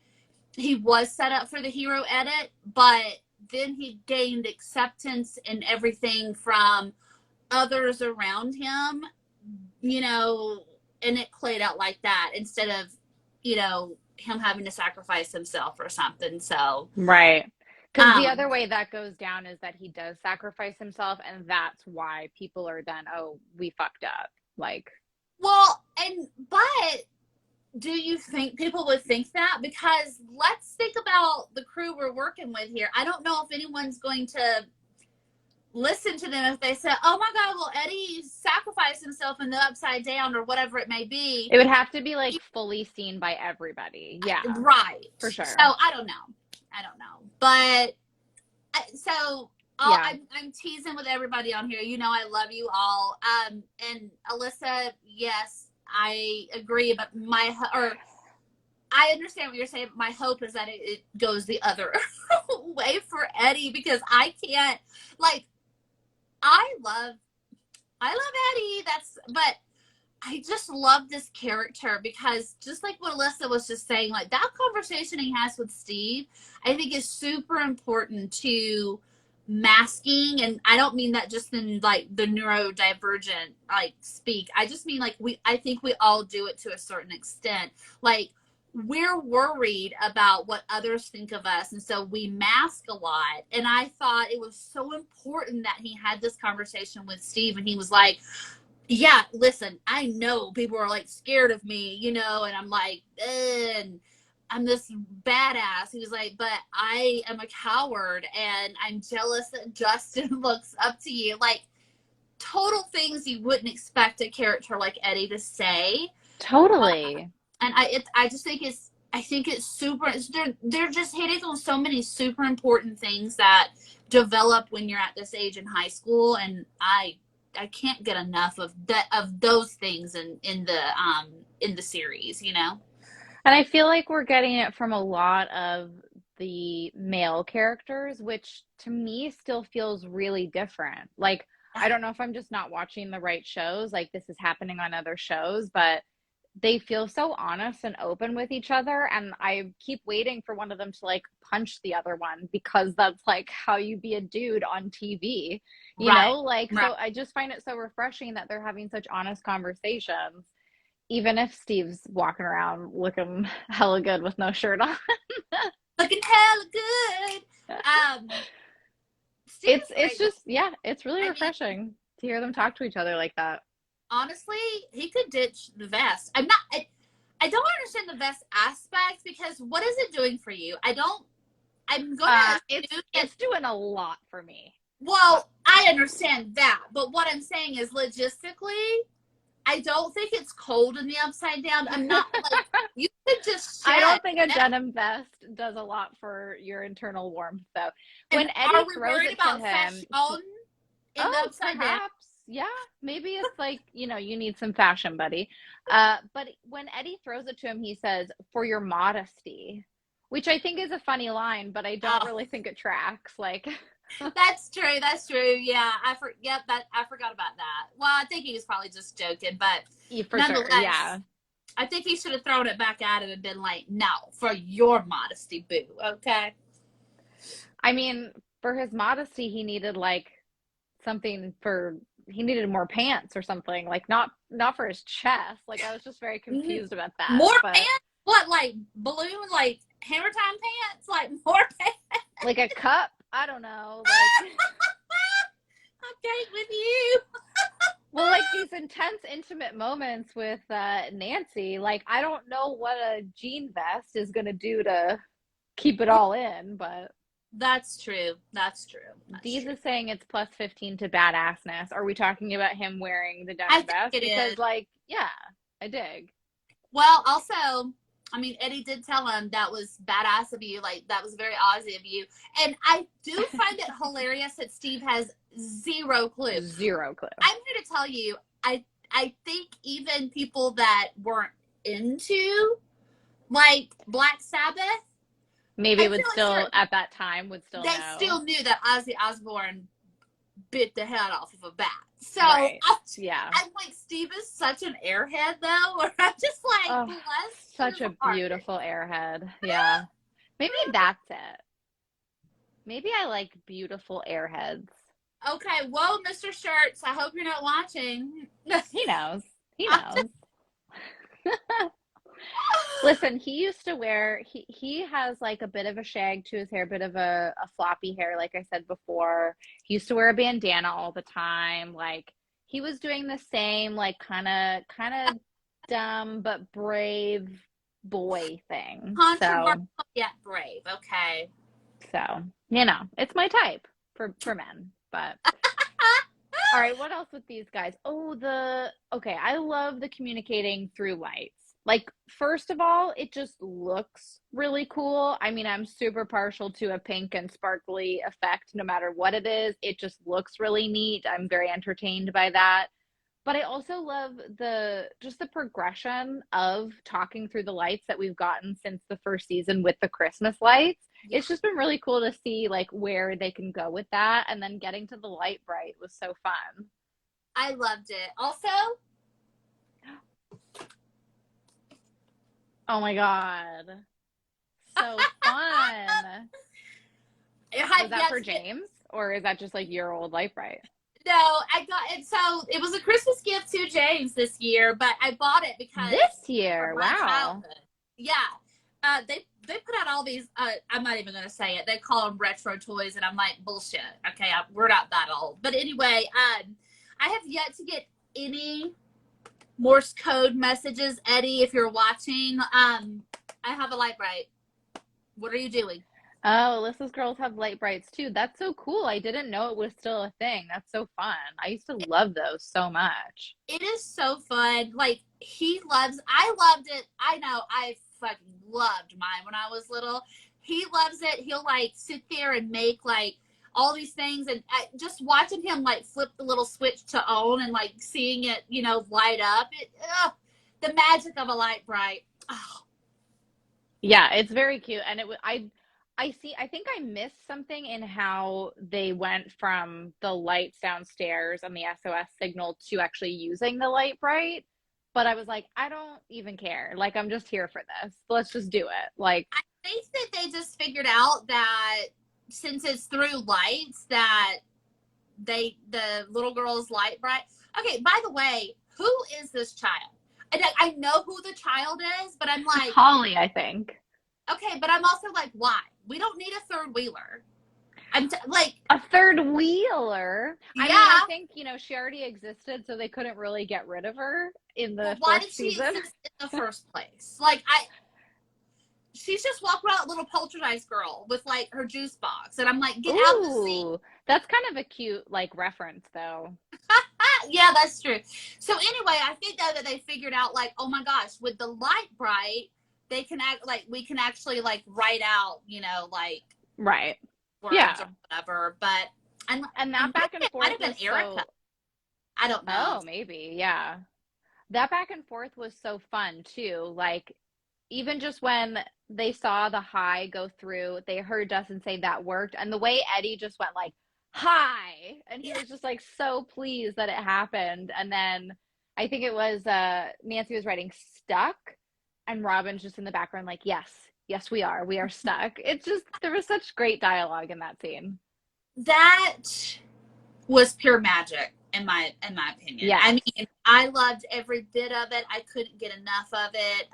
he was set up for the hero edit, but then he gained acceptance and everything from others around him, and it played out like that instead of, him having to sacrifice himself or something. So right. Because the other way that goes down is that he does sacrifice himself, and that's why people are then, oh, we fucked up. Like, well, but do you think people would think that? Because let's think about the crew we're working with here. I don't know if anyone's going to listen to them if they say, oh my God, well, Eddie sacrificed himself in the Upside Down or whatever it may be. It would have to be like fully seen by everybody. Yeah. Right. For sure. So I don't know. But so I'm teasing with everybody on here. I love you all. And Alyssa, yes, I agree, but I understand what you're saying. My hope is that it goes the other way for Eddie, because I can't, like, I love Eddie. But I just love this character, because just like what Alyssa was just saying, like that conversation he has with Steve, I think is super important to masking. And I don't mean that just in like the neurodivergent like speak. I just mean like I think we all do it to a certain extent. Like, we're worried about what others think of us, and so we mask a lot. And I thought it was so important that he had this conversation with Steve, and he was like, yeah, listen, I know people are like scared of me, and I'm like, and I'm this badass. He was like, but I am a coward, and I'm jealous that Justin looks up to you. Like, total things you wouldn't expect a character like Eddie to say. Totally. And I just think it's super. They're just hitting on so many super important things that develop when you're at this age in high school, and I can't get enough of those things in the series, And I feel like we're getting it from a lot of the male characters, which to me still feels really different. Like, I don't know if I'm just not watching the right shows, like this is happening on other shows, but they feel so honest and open with each other, and I keep waiting for one of them to like punch the other one because that's like how you be a dude on TV, you Right. know? Like, Right. so I just find it so refreshing that they're having such honest conversations, even if Steve's walking around looking hella good with no shirt on. Looking hella good. Steve is It's great though. just, yeah, it's really I mean, refreshing to hear them talk to each other like that. honestly, he could ditch the vest. I don't understand the vest aspect because what is it doing for you? I'm gonna assume that, It's doing a lot for me. well, I understand that, but what I'm saying is logistically, I don't think it's cold in the upside down. I'm not like, you could just I shed. don't think a denim vest does a lot for your internal warmth, though. And When are Eddie we throws worried it to about him, fashion in the oh, upside down? perhaps, yeah, maybe it's like, you need some fashion, buddy. But when Eddie throws it to him, he says, "For your modesty," which I think is a funny line, but I don't Oh, really think it tracks. Like, that's true. That's true. Yeah, I forgot about that. Well, I think he was probably just joking, but for sure, nonetheless, yeah. I think he should have thrown it back at him and been like, "No, for your modesty, boo." Okay. I mean, for his modesty, he needed like something for he needed more pants or something, like not for his chest. Like I was just very confused about that. More But pants? What, like balloon, like hammer time pants? Like more pants? like a cup, I don't know. Like Okay, with you. well, like these intense intimate moments with Nancy, like I don't know what a jean vest is gonna do to keep it all in, but That's true. That's true. That's Deez true. is saying it's plus 15 to badassness. Are we talking about him wearing the I denim think vest? it is. Because like, yeah, I dig. Well, also, I mean, Eddie did tell him that was badass of you. Like, that was very Aussie of you. And I do find it hilarious that Steve has zero clue. Zero clue. I'm here to tell you, I think even people that weren't into, like, Black Sabbath, Maybe I it would feel like still at that time would still they know. still knew that Ozzy Osbourne bit the head off of a bat. So Right. Yeah. I'm like, Steve is such an airhead, though. Where I'm just like, Oh, bless such his a heart. beautiful airhead. Yeah. Maybe that's it. Maybe I like beautiful airheads. Okay, whoa, Mr. Shirts. I hope you're not watching. He knows. He knows. Listen, he used to wear he has like a bit of a shag to his hair, a bit of a floppy hair, like I said before. He used to wear a bandana all the time. Like he was doing the same, like kind of dumb but brave boy thing. Controversial yet brave. Okay. So, it's my type for men. But all right, what else with these guys? Oh, okay, I love the communicating through lights. Like, first of all, it just looks really cool. I mean, I'm super partial to a pink and sparkly effect no matter what it is. It just looks really neat. I'm very entertained by that. But I also love the progression of talking through the lights that we've gotten since the first season with the Christmas lights. Yeah, It's just been really cool to see like where they can go with that, and then getting to the light bright was so fun. I loved it. Also, Oh my God. So fun. Was that for James? Or is that just like your old light bright? No, I got it. So it was a Christmas gift to James this year, but I bought it because This year. of my Wow. childhood. Yeah. They put out all these. I'm not even going to say it. They call them retro toys, and I'm like, bullshit. Okay, we're not that old. But anyway, I have yet to get any Morse code messages, Eddie. If you're watching, I have a light bright. What are you doing? Oh, Alyssa's girls have light brights too. That's so cool. I didn't know it was still a thing. That's so fun. I used to love those so much. It is so fun. Like I loved it. I know I fucking loved mine when I was little. He loves it. He'll like sit there and make like all these things, and just watching him like flip the little switch to on and like seeing it, light up. The magic of a light bright. Oh, Yeah, it's very cute. And I think I missed something in how they went from the lights downstairs and the SOS signal to actually using the light bright. But I was like, I don't even care. Like, I'm just here for this. Let's just do it. Like, I think that they just figured out that since it's through lights that the little girl's light bright. Okay, by the way, who is this child? I know who the child is, but I'm it's like, Holly, I think. okay, but I'm also like, why? We don't need a third wheeler. Like, A third wheeler. I mean, I yeah. think, she already existed, so they couldn't really get rid of her in Well, the why fourth did she season. exist in the first place? Like, she's just walking around little poltergeist girl with like her juice box, and I'm like, get out the seat. Ooh, that's kind of a cute, like, reference, though. Yeah, that's true. So anyway, I think though that they figured out like, oh my gosh, with the light bright, they can act like we can actually like write out, like Right. words Yeah. or whatever. But And I'm that back and it might forth have been was Erica. so, I don't know. oh, maybe. Yeah. That back and forth was so fun too. Like, even just when they saw the hi go through, they heard Dustin say that worked. And the way Eddie just went like, hi. And he was just like so pleased that it happened. And then I think it was Nancy was writing stuck and Robin's just in the background like, yes, yes, we are. We are stuck. It's just there was such great dialogue in that scene. That was pure magic in my opinion. Yeah. I mean, I loved every bit of it. I couldn't get enough of it.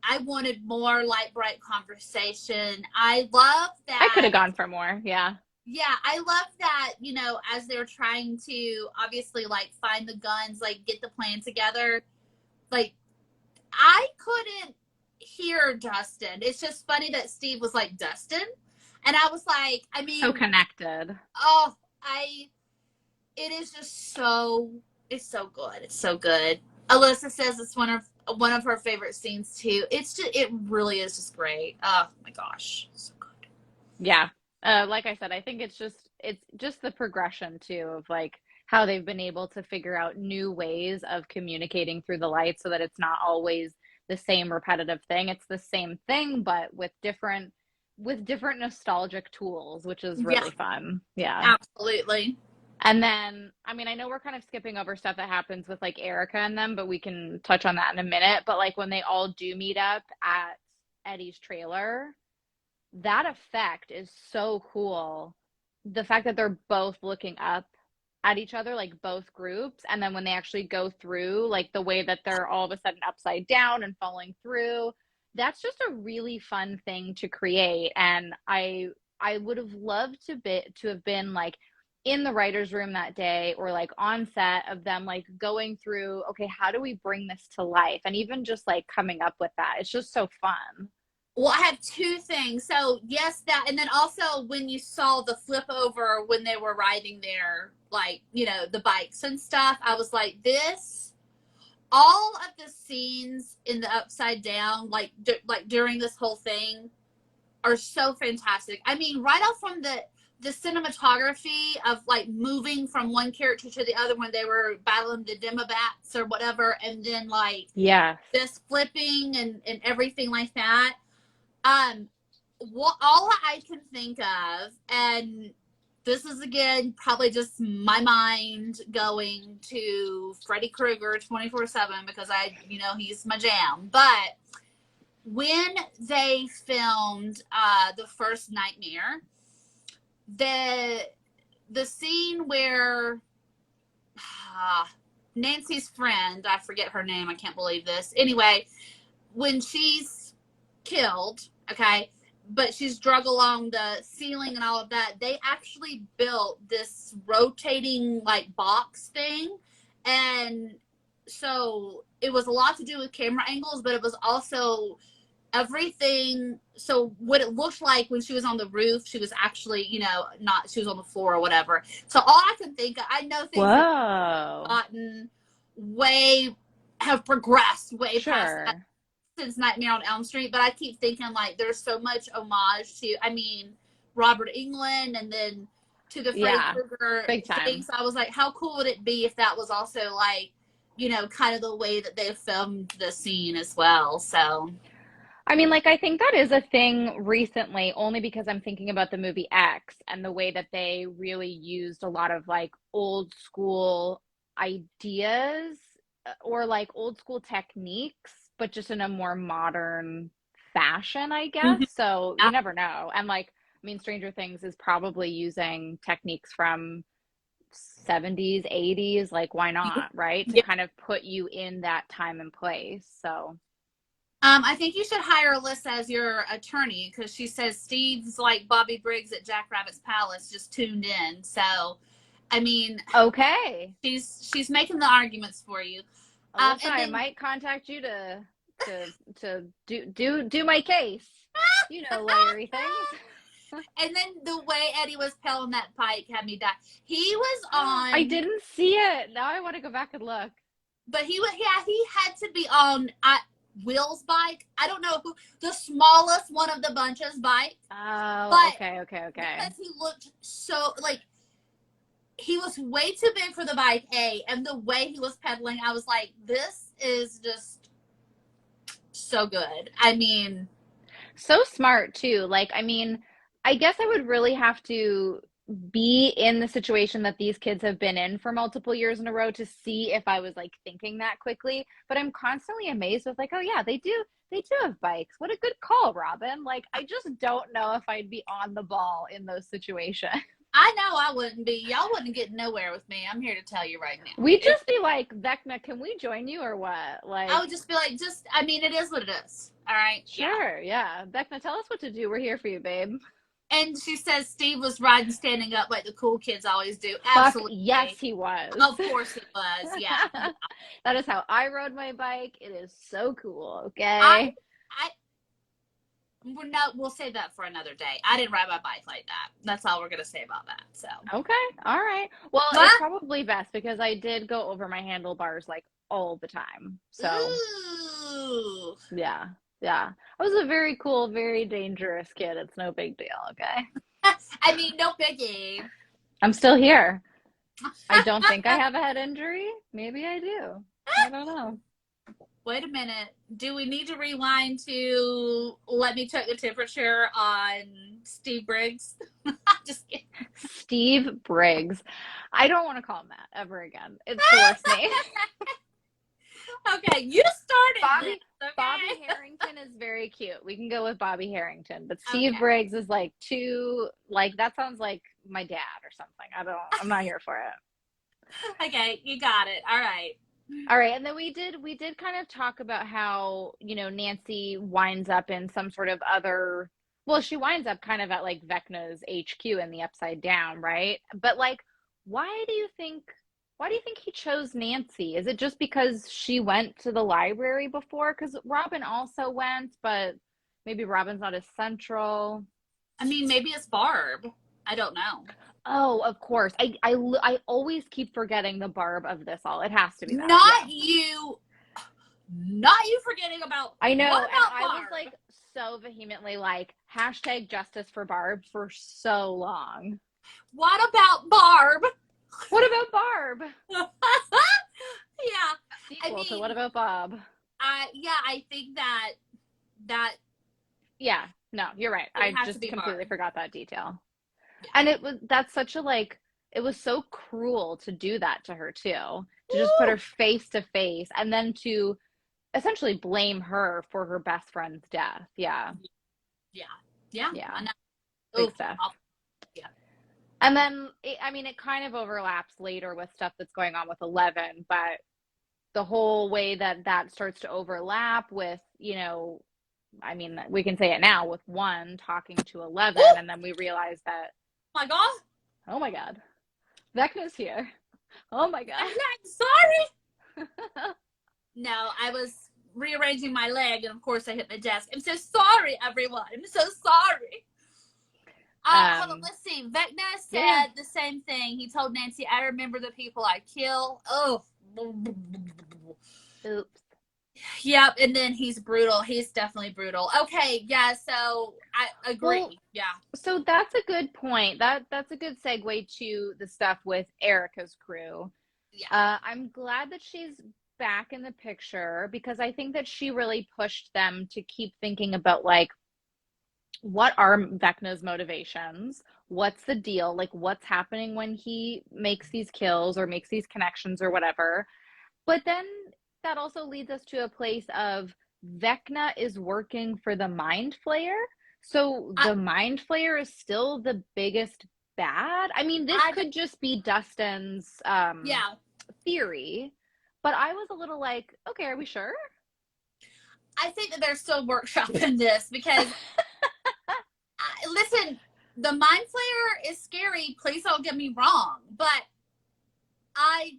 I wanted more light bright conversation. I love I could have that. gone for more. Yeah. Yeah, I love that, as they're trying to obviously like find the guns, like get the plan together. Like, I couldn't hear Dustin. It's just funny that Steve was like, Dustin. And I was like, I So mean, connected. oh, it is just it's so good. It's so good. Alyssa says it's one of her favorite scenes too. It really is just great. Oh my gosh. So good. Yeah. Like I said, I think it's just the progression too of like how they've been able to figure out new ways of communicating through the lights so that it's not always the same repetitive thing. It's the same thing, but with different nostalgic tools, which is Yeah, really fun. Yeah. absolutely. And then, I mean, I know we're kind of skipping over stuff that happens with like Erica and them, but we can touch on that in a minute. But like when they all do meet up at Eddie's trailer, that effect is so cool. The fact that they're both looking up at each other, like both groups, and then when they actually go through, like the way that they're all of a sudden upside down and falling through, that's just a really fun thing to create. And I would have loved to have been like in the writers' room that day or like on set of them like going through, okay, how do we bring this to life? And even just like coming up with that. It's just so fun. Well, I have two things. So yes, that, and then also when you saw the flip over when they were riding their like the bikes and stuff, I was like, this. All of the scenes in the Upside Down, like during this whole thing, are so fantastic. I mean, right off from the cinematography of like moving from one character to the other when they were battling the Demobats or whatever, and then like Yeah. this flipping and everything like that. Um, what all I can think of, and this is again probably just my mind going to Freddy Krueger 24/7 because he's my jam. But when they filmed the first Nightmare, the scene where Nancy's friend, I forget her name, I can't believe this. Anyway, when she's killed, okay, but she's drug along the ceiling and all of that, they actually built this rotating like box thing. And so it was a lot to do with camera angles, but it was also everything. So what it looked like when she was on the roof, she was actually, not, she was on the floor or whatever. So all I can think of, I know things have Whoa. gotten have progressed way past that Sure. since Nightmare on Elm Street, but I keep thinking like there's so much homage to, I mean, Robert Englund and then to the Freddy Yeah. Krueger Big thing. time. So I was like, how cool would it be if that was also like, kind of the way that they filmed the scene as well. So I mean, like, I think that is a thing recently, only because I'm thinking about the movie X and the way that they really used a lot of like old school ideas or like old school techniques, but just in a more modern fashion, I guess. Mhm. So you Yeah. never know. And like, I mean, Stranger Things is probably using techniques from 70s, 80s, like, why not, right? To Yeah. kind of put you in that time and place. So. I think you should hire Alyssa as your attorney because she says Steve's like Bobby Briggs at Jack Rabbit's Palace, just tuned in. So, I mean, Okay. she's making the arguments for you. Alyssa, And I then might contact you to do my case. You know, lawyery things. and then the way Eddie was pelling that pike had me die. He was I on, didn't see it. Now I want to go back and look. but he was yeah he had to be on Will's bike. I don't know who the smallest one of the bunch's bike, Oh, but okay, okay, okay. because he looked so like he was way too big for the bike, A, and the way he was pedaling, I was like, this is just so good. I mean, So smart too. Like, I mean, I guess I would really have to be in the situation that these kids have been in for multiple years in a row to see if I was like thinking that quickly. But I'm constantly amazed with like, oh yeah, they do have bikes. What a good call, Robin. Like, I just don't know if I'd be on the ball in those situations. I know I wouldn't be. Y'all wouldn't get nowhere with me. I'm here to tell you right now. We'd just be like, Vecna, can we join you or what? I Like, would just be like, I mean, it is what it is. All right. Yeah. sure, yeah. Vecna, tell us what to do. We're here for you, babe. And she says Steve was riding standing up like the cool kids always do. Fuck, yes, Absolutely. he was. Of course he was. Yeah. That is how I rode my bike. It is so cool, I, okay? I, we'll save that for another day. I didn't ride my bike like that. That's all we're going to say about that. So, Okay, all right. Well, but, it's probably best because I did go over my handlebars like all the time. So, ooh. yeah, yeah. I was a very cool, very dangerous kid. It's no big deal, okay? I mean, no biggie. I'm still here. I don't think I have a head injury. Maybe I do. I don't know. Wait a minute. Do we need to rewind to let me check the temperature on Steve Briggs? Just kidding. Steve Briggs. I don't want to call him that ever again. It's the worst name. Okay, you started Bobby this, okay? Bobby Harrington is very cute. We can go with Bobby Harrington, but Steve Okay. Briggs is like too like that sounds like my dad or something. I'm not here for it. Okay, you got it. All right. All right, and then we did kind of talk about how, Nancy winds up in some sort of other well, she winds up kind of at like Vecna's HQ in the Upside Down, right? But like why do you think he chose Nancy? Is it just because she went to the library before? Because Robin also went, but maybe Robin's not as central. I mean, maybe it's Barb. I don't know. Oh, of course. I always keep forgetting the Barb of this all. It has to be that. Yeah. Not you. Not you forgetting about I know. what And about I was Barb? like so vehemently like hashtag justice for Barb for so long. What about Barb? What about Barb? Yeah. I Sequel to mean, What About Bob? I think that Yeah, no, you're right. it I has to just be completely Barb. forgot that detail. Yeah. And that's such a like it was so cruel to do that to her too. To just put Woo! her face to face and then to essentially blame her for her best friend's death. Yeah. Yeah. Yeah. I Yeah. know. Big Oof. stuff. Yeah. And then I mean it kind of overlaps later with stuff that's going on with 11, but the whole way that starts to overlap with, I mean, we can say it now with 1 talking to 11 Oh and then we realize that my God. oh my god, Vecna's here. Oh my god. I'm sorry. No, I was rearranging my leg, and of course I hit the desk. I'm so sorry, everyone. I'm so sorry. Hold on, let's see. Vecna Yeah. said the same thing. He told Nancy, "I remember the people I kill." Oh, Oops. yep. And then he's brutal. He's definitely brutal. Okay, yeah. So I agree. Well, Yeah, so that's a good point. That's a good segue to the stuff with Erica's crew. yeah. I'm glad that she's back in the picture because I think that she really pushed them to keep thinking about like what are Vecna's motivations? What's the deal? Like what's happening when he makes these kills or makes these connections or whatever. But then that also leads us to a place of Vecna is working for the Mind Flayer. So I, the Mind Flayer is still the biggest bad. I mean, this I, could just be Dustin's yeah, theory, but I was a little like, okay, are we sure? I think that they're still workshopping this because, listen, the Mind Flayer is scary. Please don't get me wrong, but I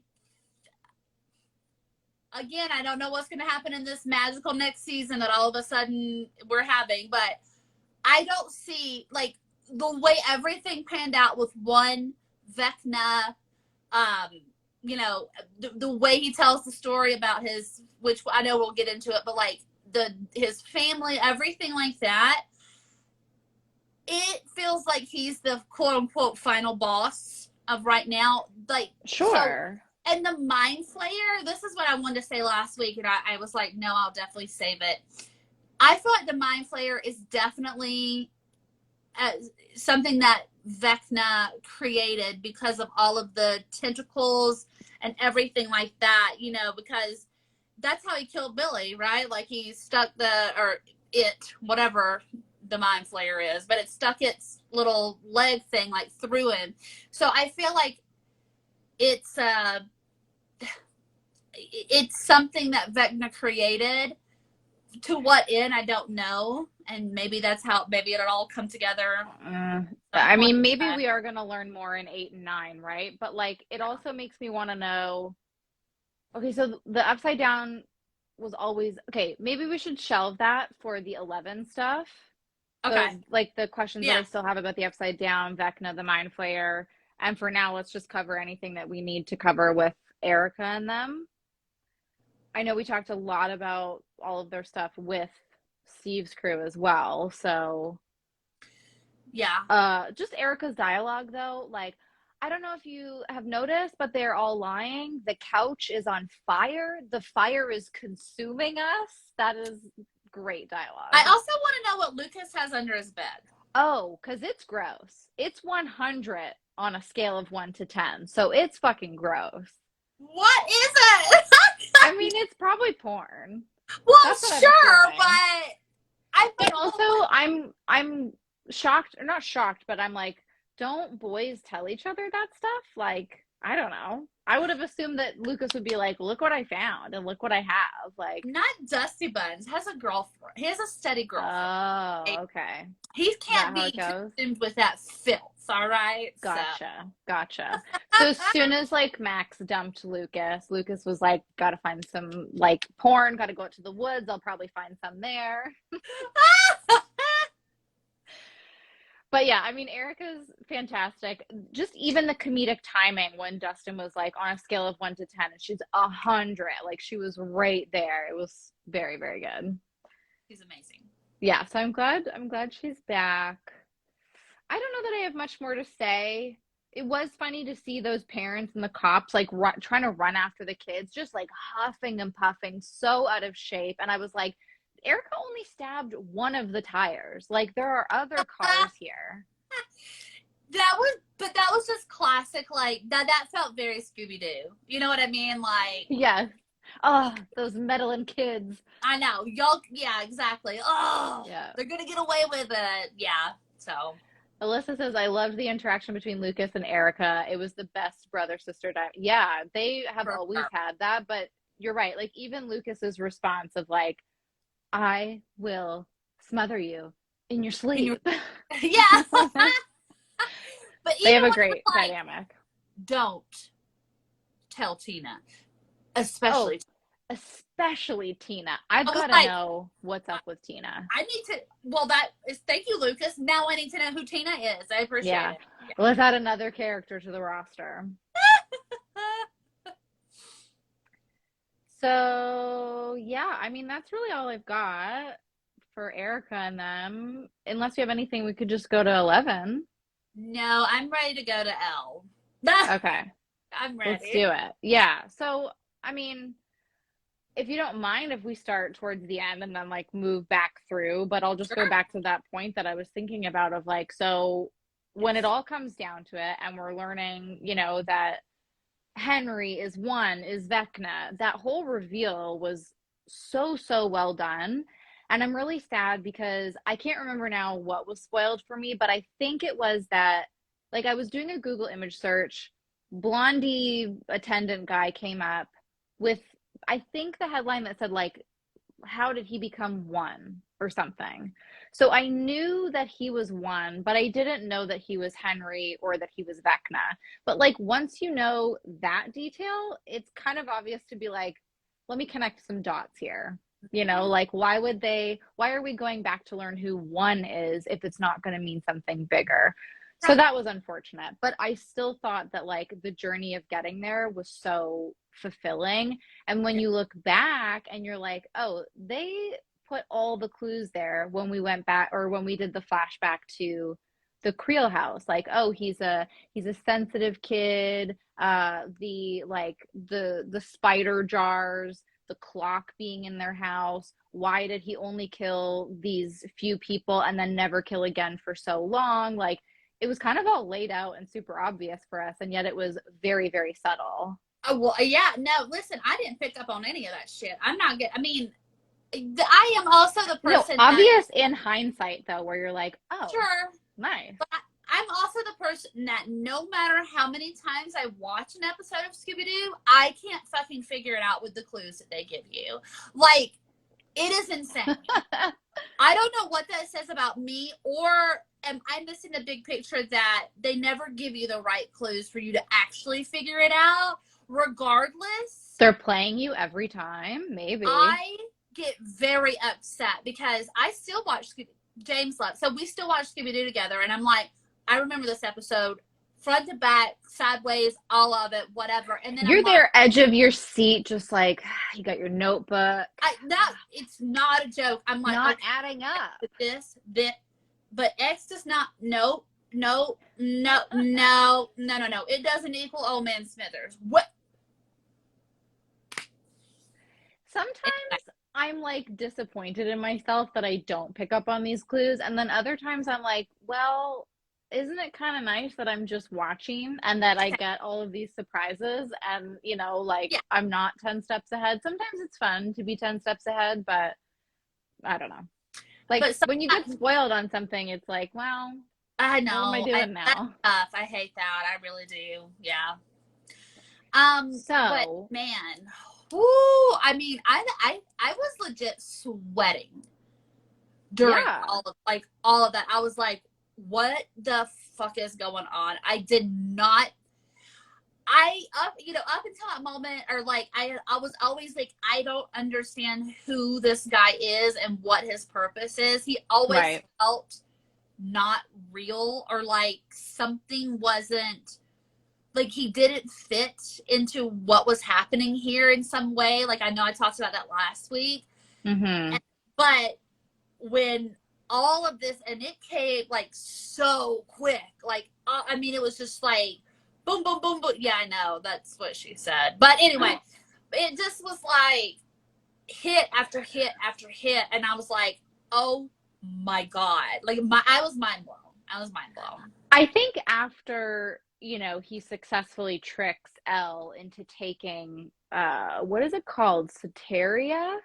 again, I don't know what's going to happen in this magical next season that all of a sudden we're having, but I don't see like the way everything panned out with one Vecna, um, the way he tells the story about his, which I know we'll get into it, but like his family, everything like that. It feels like he's the quote unquote final boss of right now. Like, Sure. so, and the Mind Flayer, this is what I wanted to say last week, and I was like, no, I'll definitely save it. I feel like the Mind Flayer is definitely something that Vecna created because of all of the tentacles and everything like that, because that's how he killed Billy, right? Like he stuck whatever the Mind Flayer is, but it stuck its little leg thing like through him. So I feel like it's something that Vecna created. To what end, I don't know, and maybe maybe it'll all come together. I mean, maybe we are going to learn more in 8 and 9, right? But like, it also makes me want to know. Okay, so the Upside Down was always okay. Maybe we should shelve that for the 11 stuff. Okay. Those like the questions that Yeah. I still have about the Upside Down, Vecna, the Mind Flayer, and for now, let's just cover anything that we need to cover with Erica and them. I know we talked a lot about all of their stuff with Steve's crew as well. So, Yeah. just Erica's dialogue though, like I don't know if you have noticed, but they're all lying. The couch is on fire. The fire is consuming us. That is great dialogue. I also want to know what Lucas has under his bed. Oh, because it's gross. It's 100 on a scale of 1 to 10. So it's fucking gross. What is it? I mean, it's probably porn. Well, sure, but also I'm shocked, or not shocked, but I'm like, don't boys tell each other that stuff? Like, I don't know. I would have assumed that Lucas would be like, look what I found and look what I have. Like, not Dusty Buns has a girlfriend. He has a steady girlfriend. Oh, okay. He can't be consumed with that filth. All right. Gotcha. So as soon as like Max dumped Lucas was like, gotta find some like porn, gotta go out to the woods. I'll probably find some there. But yeah, I mean, Erica's fantastic. Just even the comedic timing when Dustin was like on a scale of 1 to 10, and she's 100, like she was right there. It was very, very good. She's amazing. Yeah, so I'm glad she's back. I don't know that I have much more to say. It was funny to see those parents and the cops like trying to run after the kids, just like huffing and puffing, so out of shape. And I was like, Erica only stabbed one of the tires. Like there are other cars here. That was just classic. Like that felt very Scooby Doo. You know what I mean? Like yes. Oh, those meddling kids. I know y'all. Yeah, exactly. Oh, yeah. They're gonna get away with it. Yeah. So. Alyssa says, I loved the interaction between Lucas and Erica. It was the best brother-sister time. Yeah, they have always had that, but you're right. Like, even Lucas's response of, like, I will smother you in your sleep. Yeah. But they have a great dynamic. Don't tell Tina. Especially Tina. I've got to know what's up with Tina. I need to. Well, thank you, Lucas. Now I need to know who Tina is. I appreciate it. Yeah. Let's add another character to the roster. So, yeah, I mean, that's really all I've got for Erica and them. Unless you have anything, we could just go to 11. No, I'm ready to go to L. Okay. I'm ready. Let's do it. Yeah. So, I mean, if you don't mind, if we start towards the end and then like move back through, but I'll just go Sure. back to that point that I was thinking about of like, so when it all comes down to it and we're learning, that Henry is one, is Vecna, that whole reveal was so, so well done. And I'm really sad because I can't remember now what was spoiled for me, but I think it was that, like, I was doing a Google image search, blondie attendant guy came up with, I think the headline that said, like, how did he become one or something? So I knew that he was one, but I didn't know that he was Henry or that he was Vecna. But like once you know that detail, it's kind of obvious to be like, let me connect some dots here. Like why are we going back to learn who one is if it's not going to mean something bigger? So Right. that was unfortunate, but I still thought that like the journey of getting there was so fulfilling. And when Yeah. you look back and you're like, oh, they put all the clues there when we went back or when we did the flashback to the Creel house. Like, oh, he's a sensitive kid. The spider jars, the clock being in their house. Why did he only kill these few people and then never kill again for so long? Like it was kind of all laid out and super obvious for us, and yet it was very, very subtle. Oh, well, yeah. No, listen, I didn't pick up on any of that shit. I'm not good. I mean, I am also the No, person that, obvious in hindsight though, where you're like, oh, sure, nice. but I'm also the person that no matter how many times I watch an episode of Scooby Doo, I can't fucking figure it out with the clues that they give you. Like, it is insane. I don't know what that says about me, or am I missing the big picture that they never give you the right clues for you to actually figure it out? Regardless, They're playing you every time, maybe. I get very upset because I still watch James Love. So we still watch Scooby Doo together, and I'm like, I remember this episode front to back, sideways, all of it, whatever. And then I'm You're like, there, edge of your seat, just like you got your notebook. it's not a joke. I'm like, Not okay, adding up. this, but X does not. No, no, no, no, no, no, no. It doesn't equal Old Man Smithers. What? Sometimes I'm like disappointed in myself that I don't pick up on these clues. And then other times I'm like, well, isn't it kind of nice that I'm just watching and that I get all of these surprises and, like Yeah, I'm not 10 steps ahead. Sometimes it's fun to be 10 steps ahead, but I don't know. Like but when you get spoiled on something, it's like, well, I what am I know. doing That's now? tough. I hate that. I really do. Yeah. But So, man, whoo, I mean, I was legit sweating during yeah. all of that. I was like, what the fuck is going on? I did not. Up until that moment, or like I was always like, I don't understand who this guy is and what his purpose is. He always Right. felt not real, or like something wasn't, like he didn't fit into what was happening here in some way. Like I know I talked about that last week, Mm-hmm. but when all of this, and it came like so quick, like I mean, it was just like boom, boom, boom, boom. Yeah, I know that's what she said, but anyway, it just was like hit after hit after hit, and I was like, oh my god, like I was mind blown. I was mind blown. I think after, he successfully tricks Elle into taking what is it called? Soteria?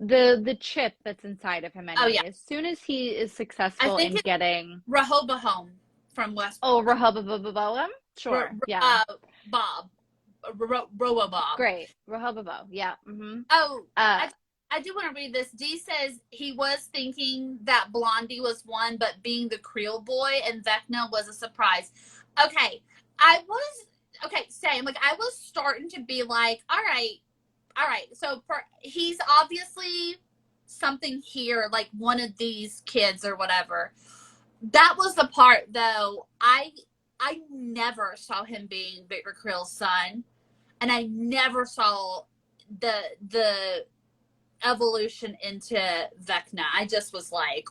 The chip that's inside of him Oh yeah, anyway. As soon as he is I successful think in it's getting Rehoboam from oh, Westworld. Rehoboam? R- Sure. Yeah. Bob, Robo Bob. Great. Rehoboam. Yeah. Mm-hmm. Oh, Uh I do want to read this. Dee says he was thinking that Blondie was one, but being the Creole boy and Vecna was a surprise. Okay, I was okay. Same. Like I was starting to be like, all right. So he's obviously something here, like one of these kids or whatever. That was the part though. I never saw him being Victor Creel's son, and I never saw the evolution into Vecna. I just was like,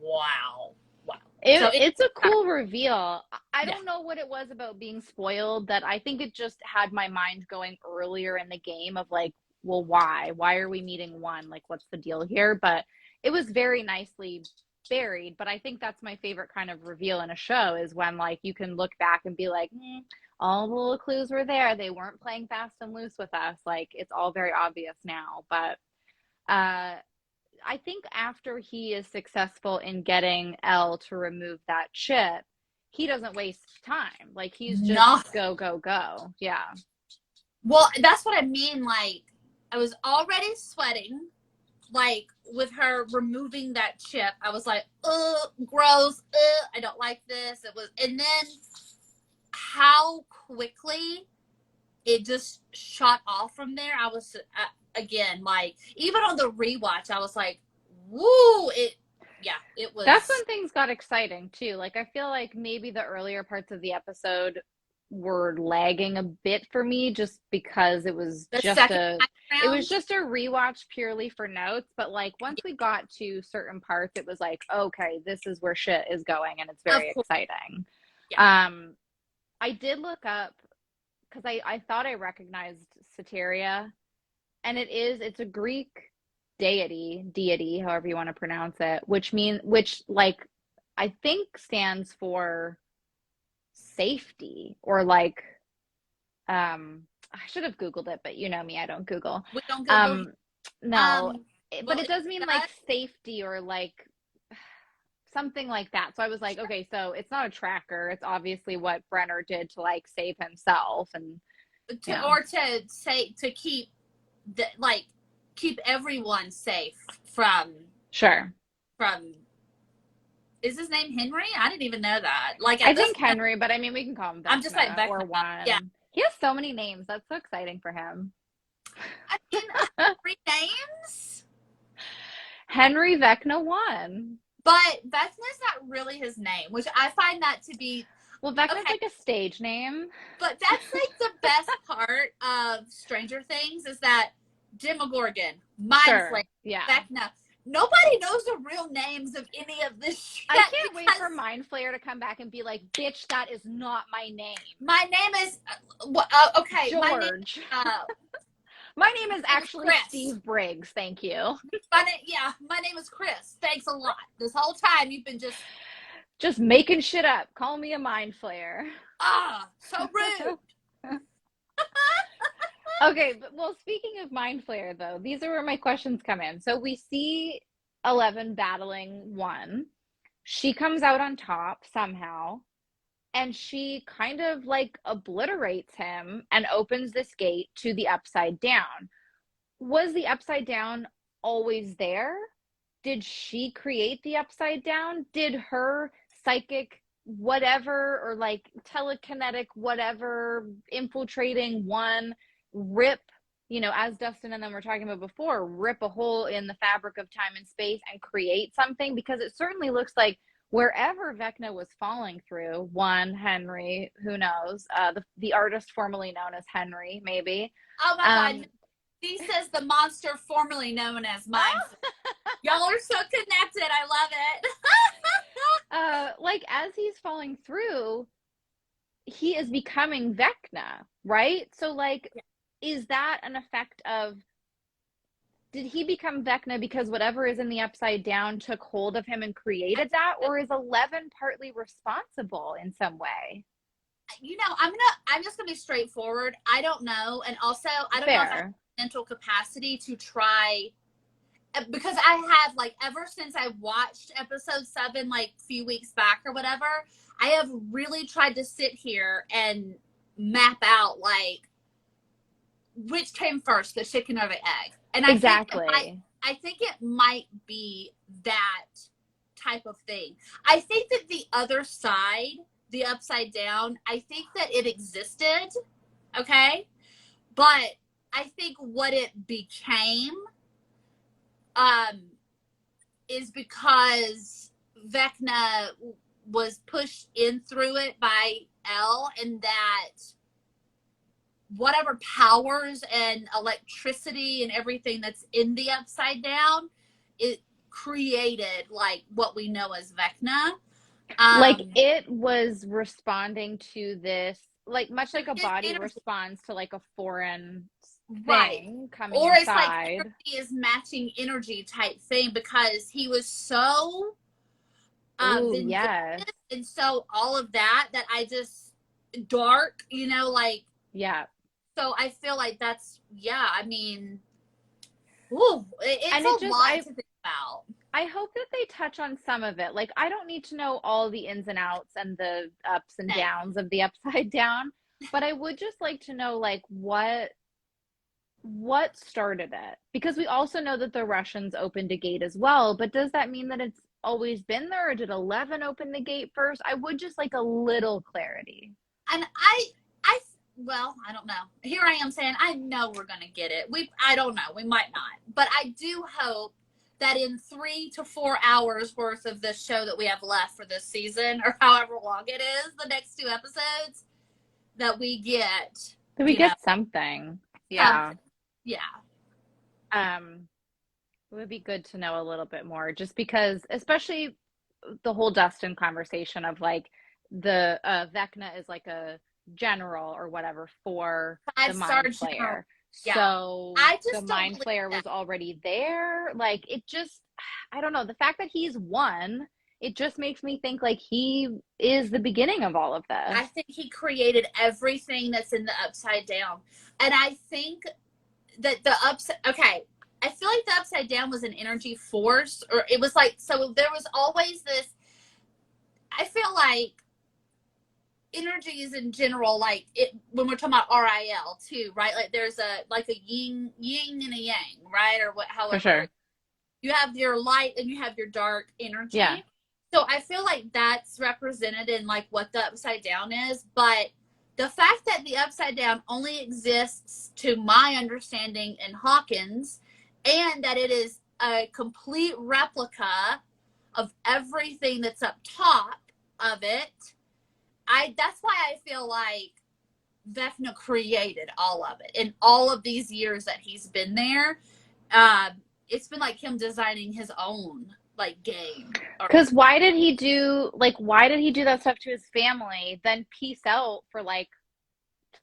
wow, wow. So it's a cool reveal. I yeah, don't know what it was about being spoiled that I think it just had my mind going earlier in the game of like well, why are we meeting one, like what's the deal here? But it was very nicely buried. But I think that's my favorite kind of reveal in a show, is when like you can look back and be like, all the little clues were there, they weren't playing fast and loose with us, like it's all very obvious now. But I think after he is successful in getting Elle to remove that chip, he doesn't waste time. Like he's just No. go, go, go. Yeah. Well, that's what I mean. Like, I was already sweating, like, with her removing that chip. I was like, ugh, gross. Ugh, I don't like this. It was, and then how quickly it just shot off from there. I was, again, like, even on the rewatch, I was like, woo, it was. That's when things got exciting too. Like I feel like maybe the earlier parts of the episode were lagging a bit for me, just because it was The just second a it round. was just a rewatch purely for notes. But like once we got to certain parts, it was like, okay, this is where shit is going and it's very exciting. Yeah. I did look up because I thought I recognized Soteria, and it's a Greek deity, however you want to pronounce it, which like I think stands for safety, or like I should have Googled it, but you know me, I don't Google. We don't go. No, but Well, it does mean like safety, or like something like that. So I was like, okay, so it's not a tracker. It's obviously what Brenner did to like save himself, and to keep keep everyone safe from. Sure. Is his name Henry? I didn't even know that. Like, I think Henry, but I mean, we can call him Vecna, I'm just like Vecna, or One. Yeah. He has so many names. That's so exciting for him. I mean, 3 names? Henry Vecna One. But Vecna's not really his name, which I find that to be. Well, Vecna's like a stage name. But that's like the best part of Stranger Things, is that Demogorgon, Mind Flayer, Vecna. Nobody knows the real names of any of this shit. I can't wait for Mind Flayer to come back and be like, bitch, that is not my name. My name is, okay. George. My name is actually Chris. Steve Briggs, thank you. My name is Chris. Thanks a lot. This whole time you've been just making shit up. Call me a Mind Flayer. So rude. Okay, well, speaking of Mind Flayer, though, these are where my questions come in. So we see 11 battling One. She comes out on top somehow, and she kind of like obliterates him and opens this gate to the Upside Down. Was the Upside Down always there? Did she create the Upside Down? Did her psychic whatever, or like telekinetic whatever, infiltrating One, rip, as Dustin and them were talking about before, rip a hole in the fabric of time and space and create something? Because it certainly looks like wherever Vecna was falling through, One, Henry, who knows, the artist formerly known as Henry, maybe. Oh my God. He says the monster formerly known as Mind. Y'all are so connected. I love it. Like as he's falling through, he is becoming Vecna, right? So like, is that an effect of, did he become Vecna because whatever is in the Upside Down took hold of him and created that? Or is 11 partly responsible in some way? I'm just gonna be straightforward. I don't know. And also I don't know if I have mental capacity to try, because I have, like, ever since I watched episode 7 like a few weeks back or whatever, I have really tried to sit here and map out like which came first, the chicken or the egg. And I think it might be that type of thing. I think that the other side, the Upside Down, I think that it existed, okay? But I think what it became is because Vecna was pushed in through it by Elle, and that whatever powers and electricity and everything that's in the Upside Down, it created like what we know as Vecna. Like it was responding to this, like much like a body responds to like a foreign right. thing coming Or it's like inside. energy is matching energy type thing because he was so Ooh, vindictive yes. and so all of that I just dark, like Yeah. so I feel like that's yeah. I mean, ooh, it's And it a just lot to think about. I hope that they touch on some of it. Like, I don't need to know all the ins and outs and the ups and Same. downs of the upside down, but I would just like to know like what started it? Because we also know that the Russians opened a gate as well, but does that mean that it's always been there, or did 11 open the gate first? I would just like a little clarity. And well, I don't know. Here I am saying I know we're gonna get it. I don't know. We might not, but I do hope that in 3 to 4 hours worth of this show that we have left for this season, or however long it is, the next 2 episodes, that we get, Did we get something? Yeah. something. Yeah. Um, it would be good to know a little bit more, just because, especially the whole Dustin conversation of like the Vecna is like a general or whatever for the Five-star Mind general. Flayer. Yeah. So I the just don't Mind believe Flayer that. was already there. Like it just, I don't know. The fact that he's one, it just makes me think like he is the beginning of all of this. I think he created everything that's in the upside down. And I think that the upside, okay, I feel like the upside down was an energy force, or it was like, so there was always this, I feel like energies in general, like it, when we're talking about RIL too, right? Like there's like a yin and a yang, right? Or what, For however, sure. you have your light and you have your dark Yeah. energy. So I feel like that's represented in like what the upside down is, but the fact that the upside down only exists to my understanding in Hawkins, and that it is a complete replica of everything that's up top of it, that's why I feel like Vecna created all of it in all of these years that he's been there. It's been like him designing his own like game. Because why did he do that stuff to his family, then peace out for like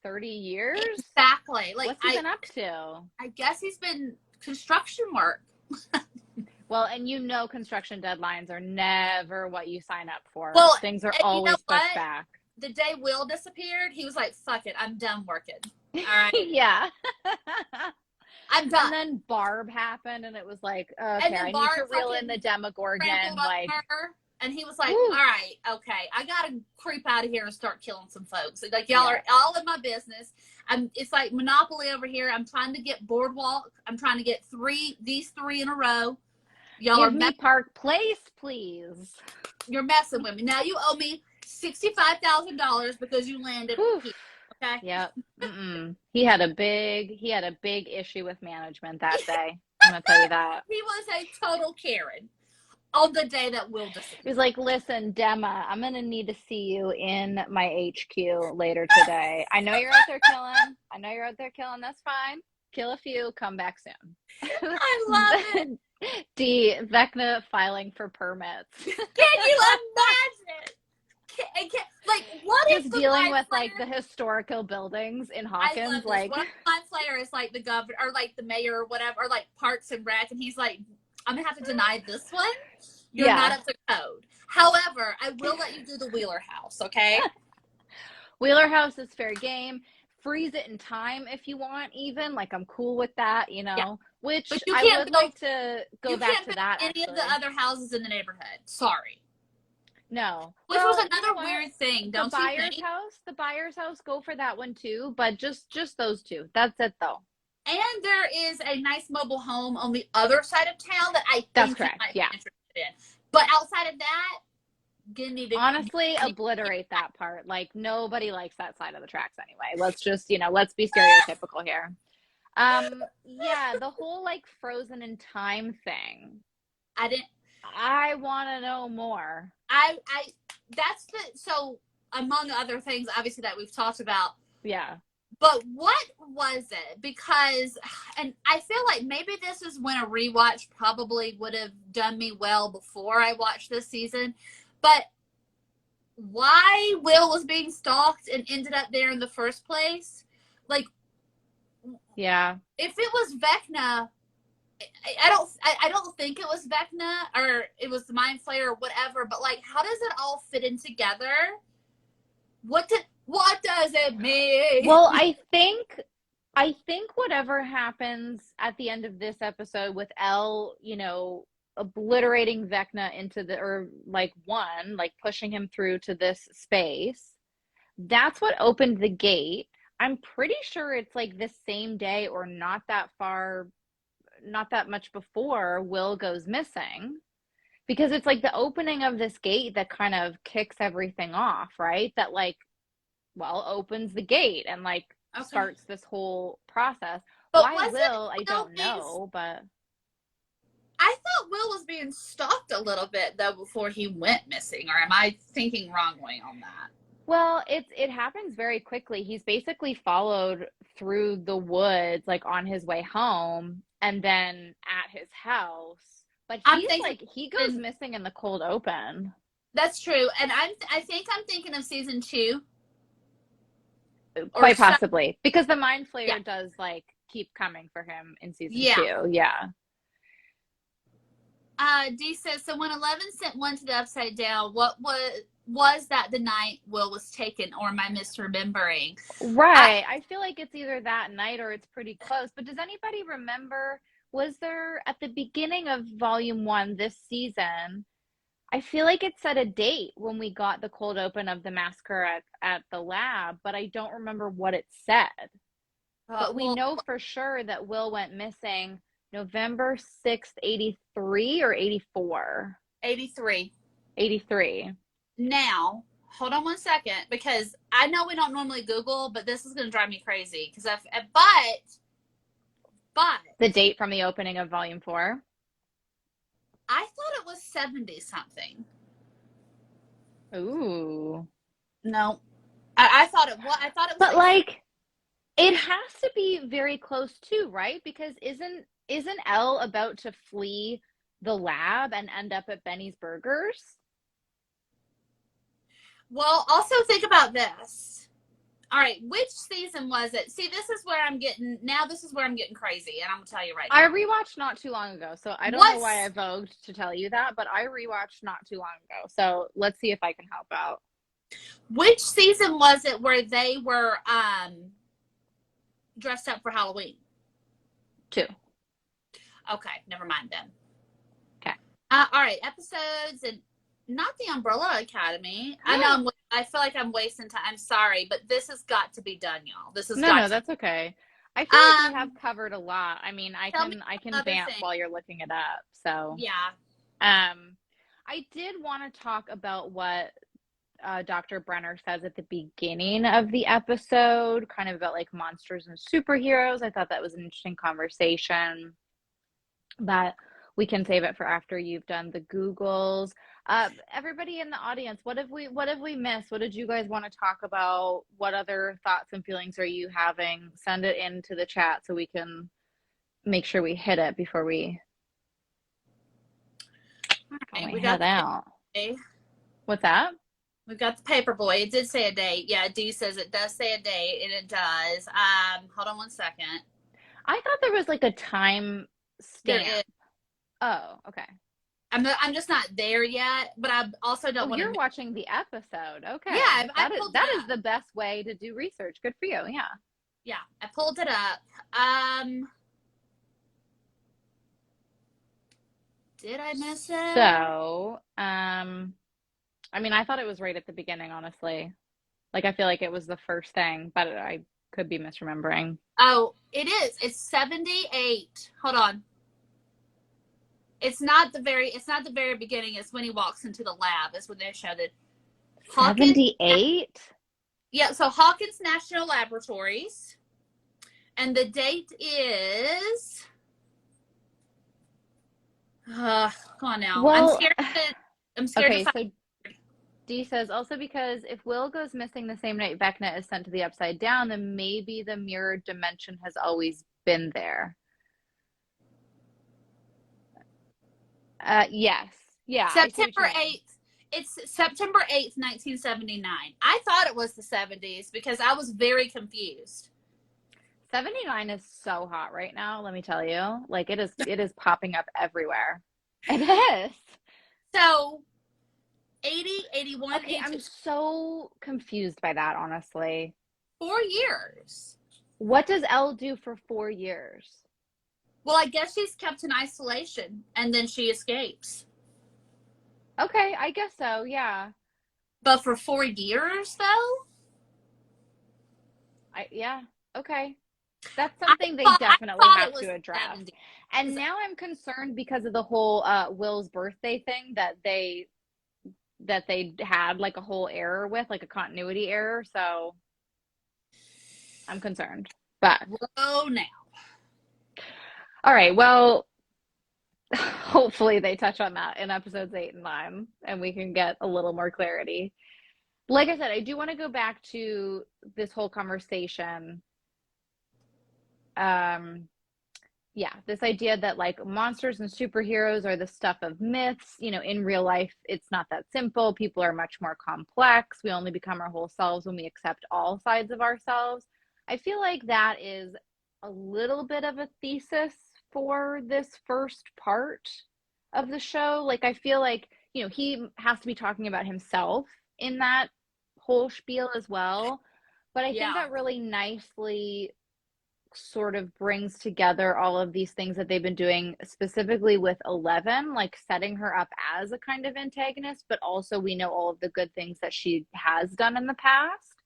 30 years? Exactly. Like What's he been up to? I guess he's been construction work. Well, and you know construction deadlines are never what you sign up for. Well, Things are and you know always pushed what? back. The day Will disappeared, he was like, "Fuck it, I'm done working. All right, Yeah. I'm done." And then Barb happened, and it was like, And okay, then I need to Bart reel in fucking the Demogorgon. trampled on Like, her, and he was like, whew, "All right, okay, I gotta creep out of here and start killing some folks. Like y'all yeah. are all in my business. It's like Monopoly over here. I'm trying to get Boardwalk. I'm trying to get these three in a row. Y'all Give are me Park Place, please. you're messing with me. Now you owe me $65,000 because you landed Whew. here. Okay." Yep. Mm-mm. He had a big issue with management that day. I'm gonna tell you that. He was a total Karen on the day that Will He disappeared. was like, "Listen, Dema, I'm gonna need to see you in my HQ later today. I know you're out there killing. I know you're out there killing. That's fine. Kill a few. Come back soon." I love it. D. Vecna filing for permits. Can you imagine? Like, what if Just the dealing Mind with like Flayer? the historical buildings in I Hawkins. love this. Like, What if the Mind Flayer is like the governor or like the mayor or whatever, or like Parks and Rec, and he's like, "I'm gonna have to deny this one. You're yeah. not up to code. However, I will let you do the Wheeler House, okay?" Wheeler House is fair game. Freeze it in time if you want, even. Like, I'm cool with that, Yeah, which but you I can't would build. like to go You back can't to build that any of the actually. other houses in the neighborhood. Sorry. No. Which was Well, you know another what? weird thing, The don't you buyer's think? house, the buyer's house, go for that one too, but just those two. That's it though. And there is a nice mobile home on the other side of town that I That's think you correct. might be Yeah. interested in. But outside of that, you need to. Honestly, obliterate that part. Like nobody likes that side of the tracks anyway. Let's be stereotypical here. Yeah, the whole like frozen in time thing. I didn't. I want to know more. I. That's the so among other things, obviously that we've talked about. Yeah. But what was it? Because, and I feel like maybe this is when a rewatch probably would have done me well before I watched this season. But why Will was being stalked and ended up there in the first place? Like, Yeah. If it was Vecna, I don't think it was Vecna or it was the Mind Flayer or whatever, but like how does it all fit in together? What does it mean? Well, I think whatever happens at the end of this episode with Elle, obliterating Vecna into or like like pushing him through to this space, that's what opened the gate. I'm pretty sure it's like the same day or not that far, not that much before Will goes missing. Because it's like the opening of this gate that kind of kicks everything off, right? That like, well, opens the gate and like Okay. starts this whole process. But Why Will, I don't being, know, but I thought Will was being stalked a little bit though before he went missing, or am I thinking wrongly on that? well, it happens very quickly. He's basically followed through the woods like on his way home and then at his house. But I'm he's thinking like he goes missing in the cold open. that's true, and I think I'm thinking of season 2. Quite possibly. Because the Mind Flayer Yeah. does like keep coming for him in season Yeah. 2. Yeah. Dee says, so when 11 sent one to the Upside Down, what was that the night Will was taken, or am I misremembering? Right. I feel like it's either that night or it's pretty close. But does anybody remember, was there at the beginning of volume 1 this season, I feel like it set a date when we got the cold open of the massacre at the lab, but I don't remember what it said. But we know for sure that Will went missing November 6th, 83 or 84? 83. 83. Now, hold on one second, because I know we don't normally Google, but this is going to drive me crazy. But the date from the opening of volume 4? I thought it was 70 something. Ooh. No. I thought it was. But like, it has to be very close too, right? Because isn't Elle about to flee the lab and end up at Benny's Burgers? Well, also think about this. All right, which season was it? See, this is where I'm getting crazy, and I'm gonna tell you right now. I rewatched not too long ago, so I don't know why I vogued to tell you that, but I rewatched not too long ago. So let's see if I can help out. Which season was it where they were dressed up for Halloween? 2. Okay, never mind then. Okay. All right, episodes and not the Umbrella Academy. Yeah. I know I feel like I'm wasting time. I'm sorry, but this has got to be done, y'all. This is that's okay. I feel like we have covered a lot. I mean, I can vamp while you're looking it up. So yeah. I did want to talk about what Dr. Brenner says at the beginning of the episode, kind of about like monsters and superheroes. I thought that was an interesting conversation, but we can save it for after you've done the Googles. Everybody in the audience, what have we missed? What did you guys want to talk about? What other thoughts and feelings are you having? Send it into the chat so we can make sure we hit it before we head out. What's that? We've got the Paperboy. It did say a date. Yeah, Dee says it does say a date, and it does. Hold on one second. I thought there was like a time stamp. Oh, okay. I'm just not there yet, but I also don't want to. You're watching the episode. Okay. Yeah, that is the best way to do research. Good for you. Yeah. Yeah, I pulled it up. Did I miss it? So, I mean, I thought it was right at the beginning, honestly. Like, I feel like it was the first thing, but I could be misremembering. Oh, it is. It's 78. Hold on. It's not the very beginning. It's when he walks into the lab. Is when they showed it. 78? Yeah, so Hawkins National Laboratories. And the date is come on now. Well, I'm scared to find. So Dee says, also because if Will goes missing the same night Vecna is sent to the Upside Down, then maybe the mirrored dimension has always been there. Yes. Yeah. September 8th. It's September 8th, 1979. I thought it was the 70s because I was very confused. 79 is so hot right now, let me tell you. Like it is popping up everywhere. It is. So 80, 81, Okay, 82, I'm so confused by that, honestly. 4 years. What does Elle do for 4 years? Well, I guess she's kept in isolation and then she escapes. Okay, I guess so, yeah. But for 4 years, though, Yeah, okay. That's I something they I definitely thought it have was to address. 70. And now I'm concerned because of the whole Will's birthday thing that they had like a whole error with, like a continuity error. So I'm concerned. But Whoa, now. all right, well, hopefully they touch on that in episodes 8 and 9 and we can get a little more clarity. Like I said, I do want to go back to this whole conversation. Um, yeah, this idea that like monsters and superheroes are the stuff of myths. In real life, it's not that simple. People are much more complex. We only become our whole selves when we accept all sides of ourselves. I feel like that is a little bit of a thesis for this first part of the show. Like, I feel like, he has to be talking about himself in that whole spiel as well. But I think Yeah. that really nicely sort of brings together all of these things that they've been doing specifically with Eleven, like setting her up as a kind of antagonist, but also we know all of the good things that she has done in the past.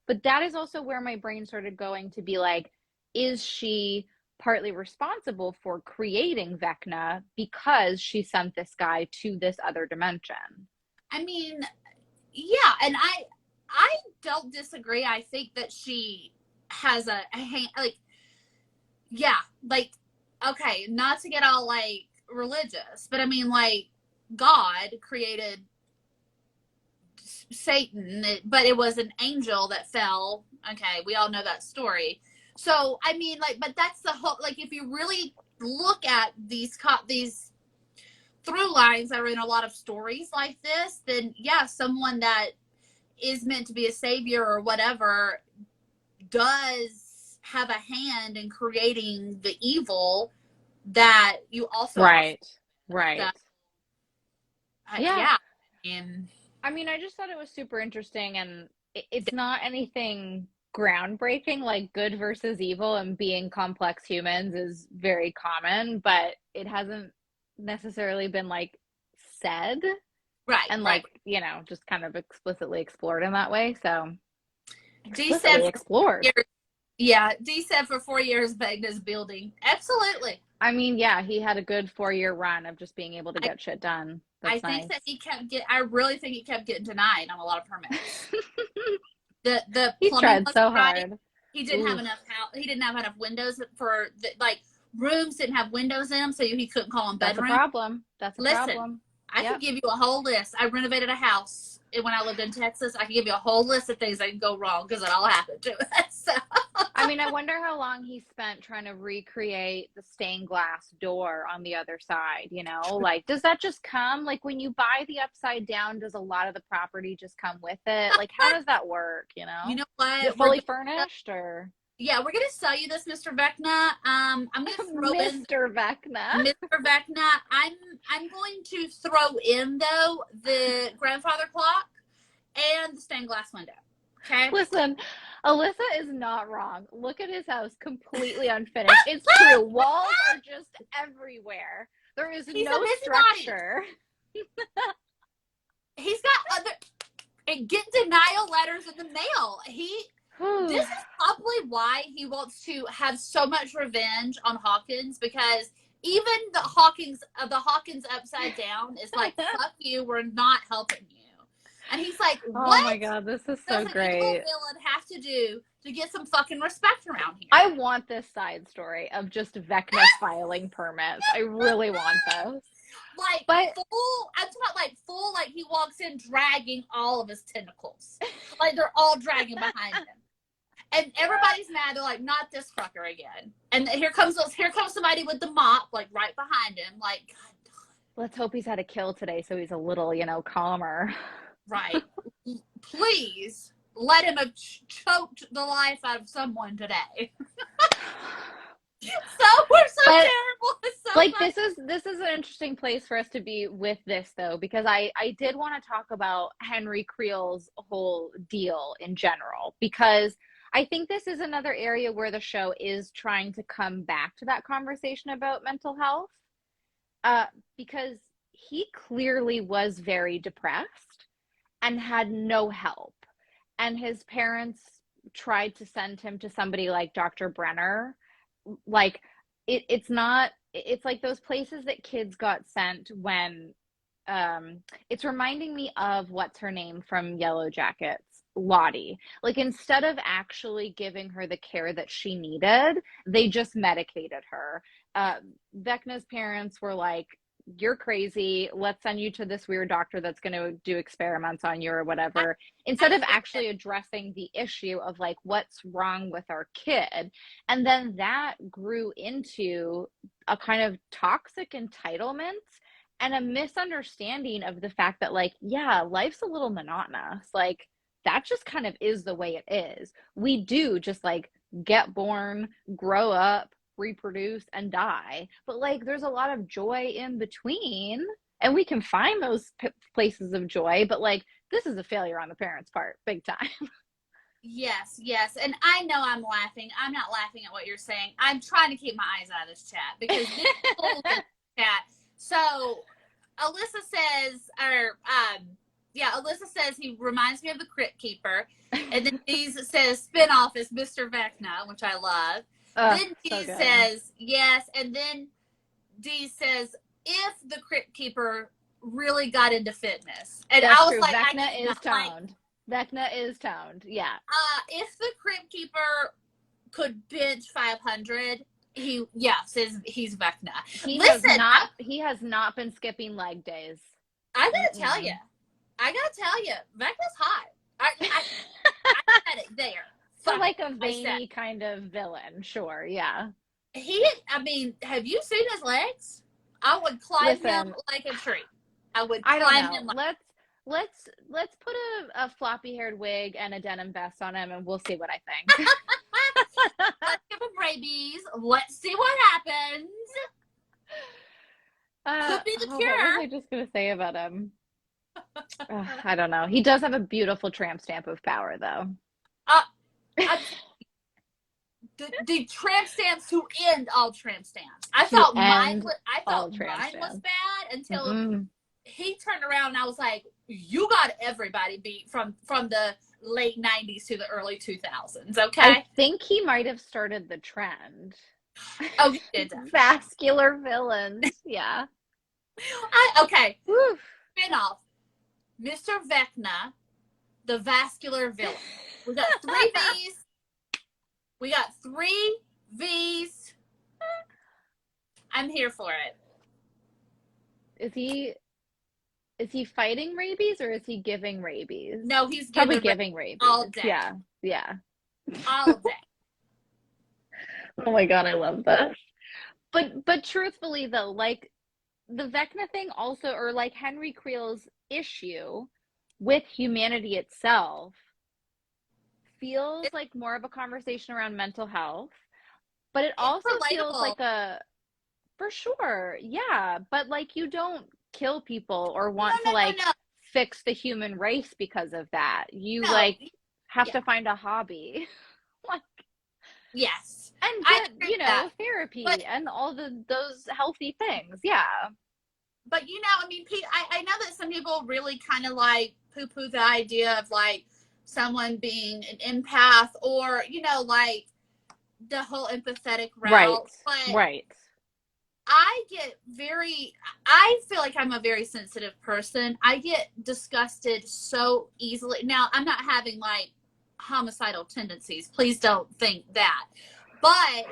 But that is also where my brain started going to be like, is she partly responsible for creating Vecna because she sent this guy to this other dimension? I mean, yeah, and I don't disagree. I think that she has a hand, like, yeah, like, okay, not to get all like religious, but I mean, like, God created Satan, but it was an angel that fell. Okay, we all know that story. So I mean, like, but that's the whole. Like, if you really look at these through lines that are in a lot of stories like this, then yeah, someone that is meant to be a savior or whatever does have a hand in creating the evil that you also Right. so, Right. Yeah. yeah, and I mean, I just thought it was super interesting, and it's not anything groundbreaking. Like good versus evil and being complex humans is very common, but it hasn't necessarily been like said right, and right. like, just kind of explicitly explored in that way. So D said explicitly for explored. 4 years. Yeah, D said for 4 years Vegna's building. Absolutely. I mean, yeah, he had a good 4-year run of just being able to I, get shit done. I That's think nice. that I really think he kept getting denied on a lot of permits. The He plumbing tried wasn't so right. hard. He didn't have Oof, enough he didn't have enough windows for like rooms didn't have windows in them, so he couldn't call them that's a bedrooms. problem. That's a Listen, problem. I could Yep. give you a whole list. I renovated a house when I lived in Texas. I could give you a whole list of things that can go wrong because it all happened to us. So. I mean, I wonder how long he spent trying to recreate the stained glass door on the other side, Like, does that just come? Like, when you buy the upside down, does a lot of the property just come with it? Like, how does that work, You know Is it what? fully furnished or? Yeah, we're gonna sell you this, Mr. Vecna. I'm gonna throw in Mr. Vecna. Mr. Vecna. I'm going to throw in though the grandfather clock and the stained glass window. Okay. Listen, Alyssa is not wrong. Look at his house, completely unfinished. It's true. Walls are just everywhere. There is He's a no busybody. structure. He's got other and get denial letters in the mail. This is probably why he wants to have so much revenge on Hawkins, because even the Hawkins upside down is like, fuck you, we're not helping you. And he's like, what Oh my God, this is so does an evil great. villain have to do to get some fucking respect around here? I want this side story of just Vecna filing permits. I really want this. Like, But I'm talking about like full, like he walks in dragging all of his tentacles. Like they're all dragging behind him. And everybody's mad. They're like, not this fucker again. And here comes somebody with the mop, like right behind him. Like, God. let's hope he's had a kill today so he's a little, calmer. Right. Please. let him have choked the life out of someone today. So we're so terrible. It's so like funny. this is an interesting place for us to be with this though, because I did want to talk about Henry Creel's whole deal in general, because I think this is another area where the show is trying to come back to that conversation about mental health, uh, because he clearly was very depressed and had no help, and his parents tried to send him to somebody like Dr. Brenner. Like it's not, it's like those places that kids got sent when it's reminding me of what's her name from Yellow Jackets, Lottie. Like instead of actually giving her the care that she needed, they just medicated her. Vecna's parents were like, you're crazy, let's send you to this weird doctor that's going to do experiments on you or whatever, instead of actually addressing the issue of like what's wrong with our kid. And then that grew into a kind of toxic entitlement and a misunderstanding of the fact that, like, yeah, life's a little monotonous. Like, that just kind of is the way it is. We do just like get born, grow up, reproduce, and die. But like, there's a lot of joy in between, and we can find those places of joy. But like, this is a failure on the parents' part, big time. Yes, yes. And I know I'm laughing. I'm not laughing at what you're saying. I'm trying to keep my eyes out of this chat because this whole chat. So Alyssa says, Alyssa says he reminds me of the Crypt Keeper. And then Dee says spinoff is Mr. Vecna, which I love. Then Dee says yes. And then Dee says, if the Crypt Keeper really got into fitness. And that's I was true. like, Vecna is toned. Vecna is toned. Yeah. If the Crypt Keeper could bench 500, he's Vecna. He has not been skipping leg days. I gotta tell you, Vecna's hot. I said it there. So like a veiny kind of villain, sure, yeah. Have you seen his legs? I would climb him like a tree. I don't know. Him let's put a floppy haired wig and a denim vest on him, and we'll see what I think. Let's give him rabies. Let's see what happens. Could be the cure. What was I just gonna say about him? I don't know. He does have a beautiful tramp stamp of power, though. The tramp stamps to end all tramp stamps. I thought mine was bad until he turned around and I was like, you got everybody beat from the late 90s to the early 2000s, okay? I think he might have started the trend. Oh, he did. Vascular villains, yeah. Okay. Spinoff. Mr. Vecna, the vascular villain. We got 3 V's. We got 3 V's. I'm here for it. Is he fighting rabies or is he giving rabies? No, he's probably giving rabies all day. Yeah. All day. Oh my God, I love this. But truthfully though, like the Vecna thing also, or like Henry Creel's issue with humanity itself, feels like more of a conversation around mental health, but it also feels like for sure, yeah, but like you don't kill people or want to fix the human race because of that. You have to find a hobby. Like, yes, and get, therapy and all those healthy things. Yeah. But I know that some people really kind of like poo-poo the idea of like someone being an empath or like the whole empathetic route. Right. I feel like I'm a very sensitive person. I get disgusted so easily. Now, I'm not having like homicidal tendencies. Please don't think that. But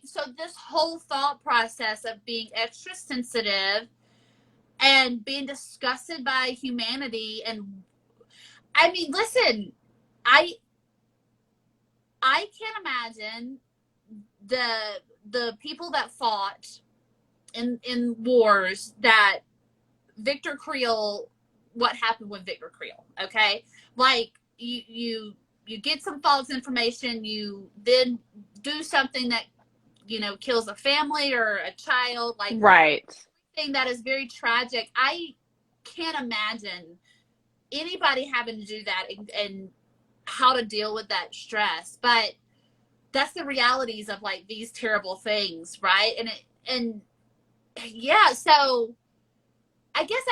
so this whole thought process of being extra sensitive and being disgusted by humanity, and listen, I can't imagine the people that fought in wars that Victor Creel what happened with Victor Creel. Okay, like you get some false information, you then do something that kills a family or a child, like Right. thing that is very tragic. I can't imagine anybody having to do that and how to deal with that stress, but that's the realities of like these terrible things, right? And yeah, so I guess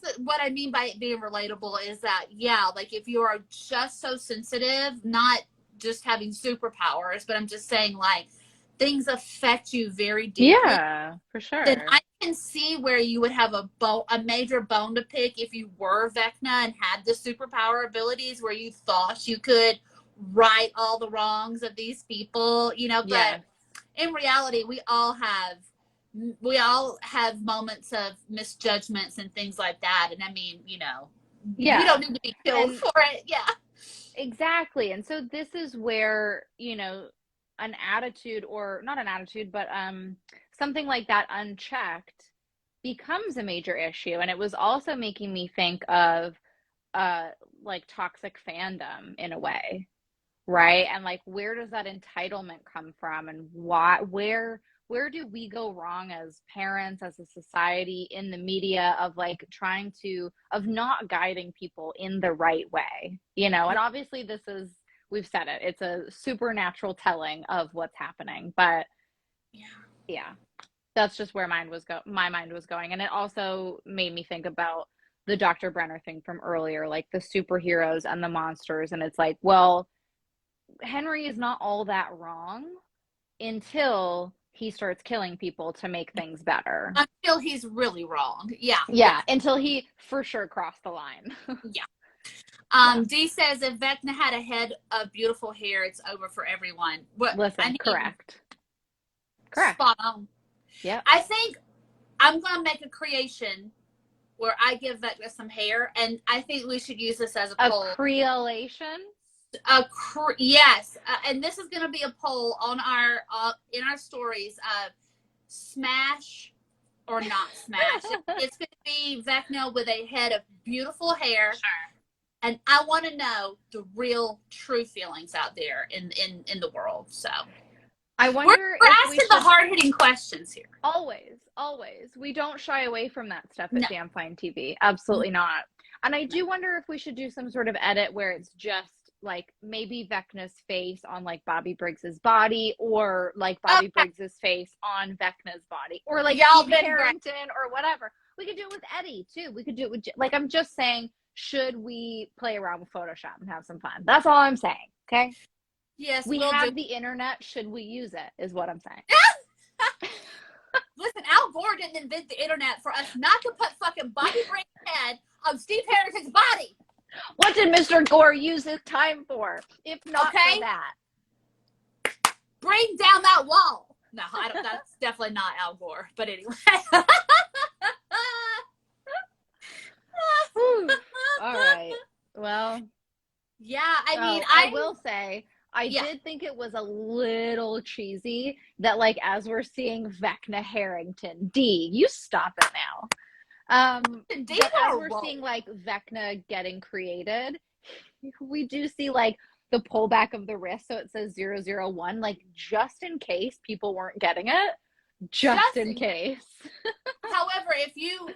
that what I mean by it being relatable is that, yeah, like if you are just so sensitive, not just having superpowers, but I'm just saying like things affect you very deeply, Yeah, for then sure. I can see where you would have a major bone to pick if you were Vecna and had the superpower abilities where you thought you could right all the wrongs of these people, but Yes. in reality we all have moments of misjudgments and things like that. And I mean, you Yeah. don't need to be killed And for it. Yeah. exactly. And so this is where, an attitude, or not an attitude, but something like that unchecked becomes a major issue. And it was also making me think of uh like toxic fandom in a way, right? And like, where does that entitlement come from, and why, where do we go wrong as parents, as a society, in the media, of like trying to, of not guiding people in the right way, and obviously this is, we've said it, it's a supernatural telling of what's happening, but Yeah. yeah, that's just where my mind was going. And it also made me think about the Dr. Brenner thing from earlier, like the superheroes and the monsters. And it's like, well, Henry is not all that wrong until he starts killing people to make things better. Until he's really wrong. Yeah. Yeah. Yeah, until he for sure crossed the line. Yeah. Yeah. D says if Vecna had a head of beautiful hair, it's over for everyone. What I Listen, mean, correct. Correct. spot on. Yep. I think I'm gonna make a creation where I give Vecna some hair, and I think we should use this as a A poll. creolation. Yes, and this is gonna be a poll on our in our stories. Smash or not smash. It's gonna be Vecna with a head of beautiful hair. Sure. And I want to know the real, true feelings out there in the world. So I we're wonder if we asking the should hard hitting questions here. always. We don't shy away from that stuff No, at Damn Fine TV. Absolutely not. And I do wonder if we should do some sort of edit where it's just like maybe Vecna's face on like Bobby Briggs's body, or like Bobby okay, Briggs's face on Vecna's body, or like y'all Steve been great. Harrington or whatever. We could do it with Eddie too. We could do it with, like, I'm just saying, should we play around with Photoshop and have some fun? That's all I'm saying. Okay. Yes, We we'll have do. the internet. Should we use it? Is what I'm saying. Listen, Al Gore didn't invent the internet for us not to put fucking Bobby Briggs' head on Steve Harrington's body. What did Mr. Gore use his time for, if not for that? Bring down that wall. No, I don't. That's definitely not Al Gore. But anyway. All right. Well, yeah, I mean, I will say, I yeah. did think it was a little cheesy that, like, as we're seeing Vecna Harrington, D, you stop it now. That as we're seeing like Vecna getting created, we do see like the pullback of the wrist, so it says 001, like just in case people weren't getting it, just in case. However, if you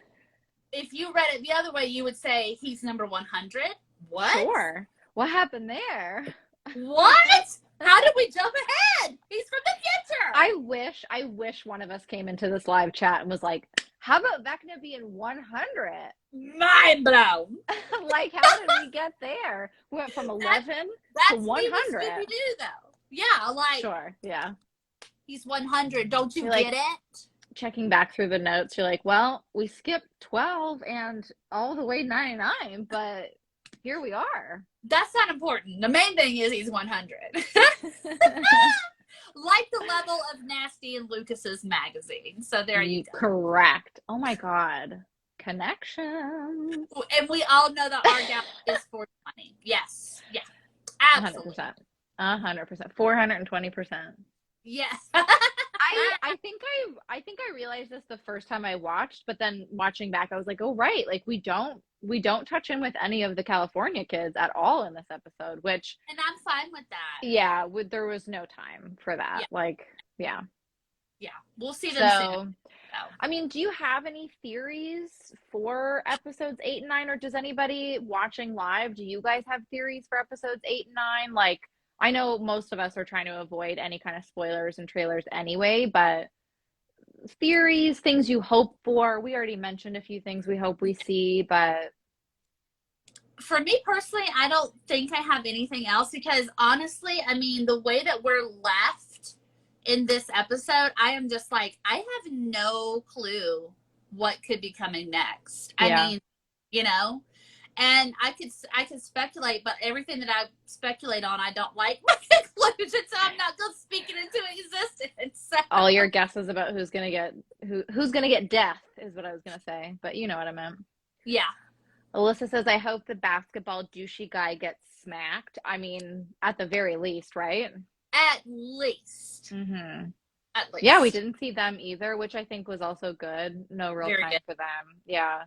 read it the other way, you would say he's number 100. What? Sure. What happened there? What? How did we jump ahead? He's from the future. I wish one of us came into this live chat and was like, how about Vecna being 100? Mind blown. Like, how did we get there? We went from 11 to 100. That's what we do, though. Yeah, like. Sure, yeah. He's 100. Don't you You're get it? Checking back through the notes, you're like, well, we skipped 12 and all the way 99, but here we are. That's not important. The main thing is he's 100. Like the level of nasty in Lucas's magazine. So there you go. Correct. Oh my God. Connection. And we all know that our gap is 420. Yes. Yeah. Absolutely. 100%. 420%. Yes. I think I realized this the first time I watched, but then watching back, I was like, oh right, like we don't we don't touch in with any of the California kids at all in this episode, which, And I'm fine with that. yeah, there was no time for that. Yeah. Like, yeah. Yeah. We'll see them soon. So, I mean, do you have any theories for episodes 8 and 9, or does anybody watching live, do you guys have theories for episodes 8 and 9? Like, I know most of us are trying to avoid any kind of spoilers and trailers anyway, but theories, things you hope for. We already mentioned a few things we hope we see, but For me personally, I don't think I have anything else because honestly, I mean, the way that we're left in this episode, I am just like, I have no clue what could be coming next. Yeah. I mean, you know, and I could speculate, but everything that I speculate on, I don't like my conclusion, so I'm not going to speak it into existence. So. all your guesses about who's gonna get death is what I was gonna say, but you know what I meant. Yeah. Alyssa says, I hope the basketball douchey guy gets smacked. I mean, at the very least, right? At least. Mm-hmm. At least. Yeah, we didn't see them either, which I think was also good. No real Very time good. for them. Yeah.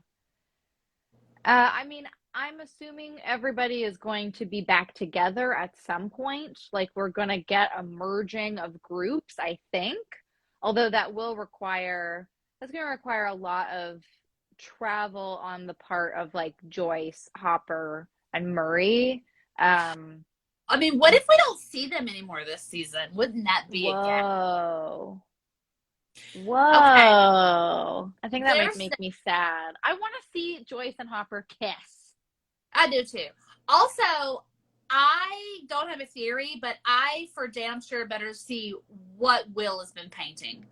I mean, I'm assuming everybody is going to be back together at some point. Like, we're going to get a merging of groups, I think. Although that's going to require a lot of travel on the part of like Joyce, Hopper, and Murray. I mean, what if we don't see them anymore this season? Wouldn't that be Whoa. Okay. I think that might There's make me sad. I want to see Joyce and Hopper kiss. I do too. Also, I don't have a theory, but I for damn sure better see what Will has been painting.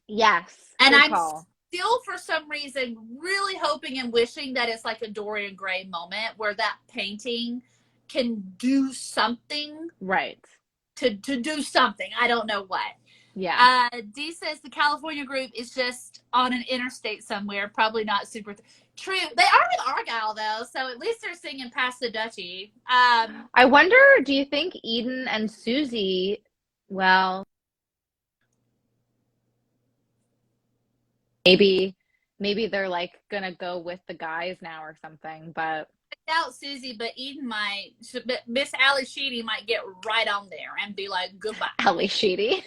Yes. And good I'm call. still, for some reason, really hoping and wishing that it's like a Dorian Gray moment where that painting can do something. Right. To do something. I don't know what. Yeah. Dee says the California group is just on an interstate somewhere, probably not super true. They are with Argyle though, so at least they're singing past the Dutchie. I wonder, do you think Eden and Susie, well, maybe they're like gonna go with the guys now or something, but I doubt Susie, but Eden might. Miss Ally Sheedy might get right on there and be like, goodbye. Ally Sheedy.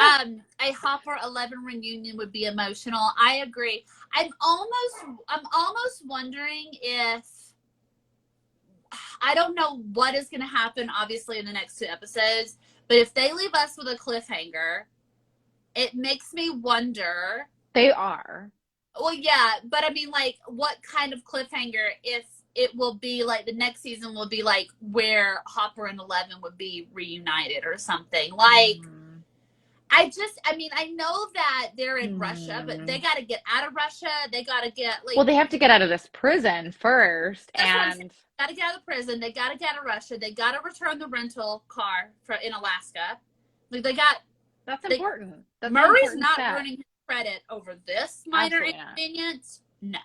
A Hopper 11 reunion would be emotional. I agree. I'm almost wondering if I don't know what is going to happen. Obviously, in the next 2 episodes, but if they leave us with a cliffhanger, it makes me wonder. They are. Well, yeah, but I mean, like, what kind of cliffhanger? If it will be like the next season will be like where Hopper and 11 would be reunited or something. Like, I mean, I know that they're in Russia, but they got to get out of Russia. They got to get like. Well, they have to get out of this prison first, and got to get out of the prison. They got to get out of Russia. They got to return the rental car in Alaska. Like that's important. That's Murray's not earning his credit over this minor Absolutely inconvenience. No.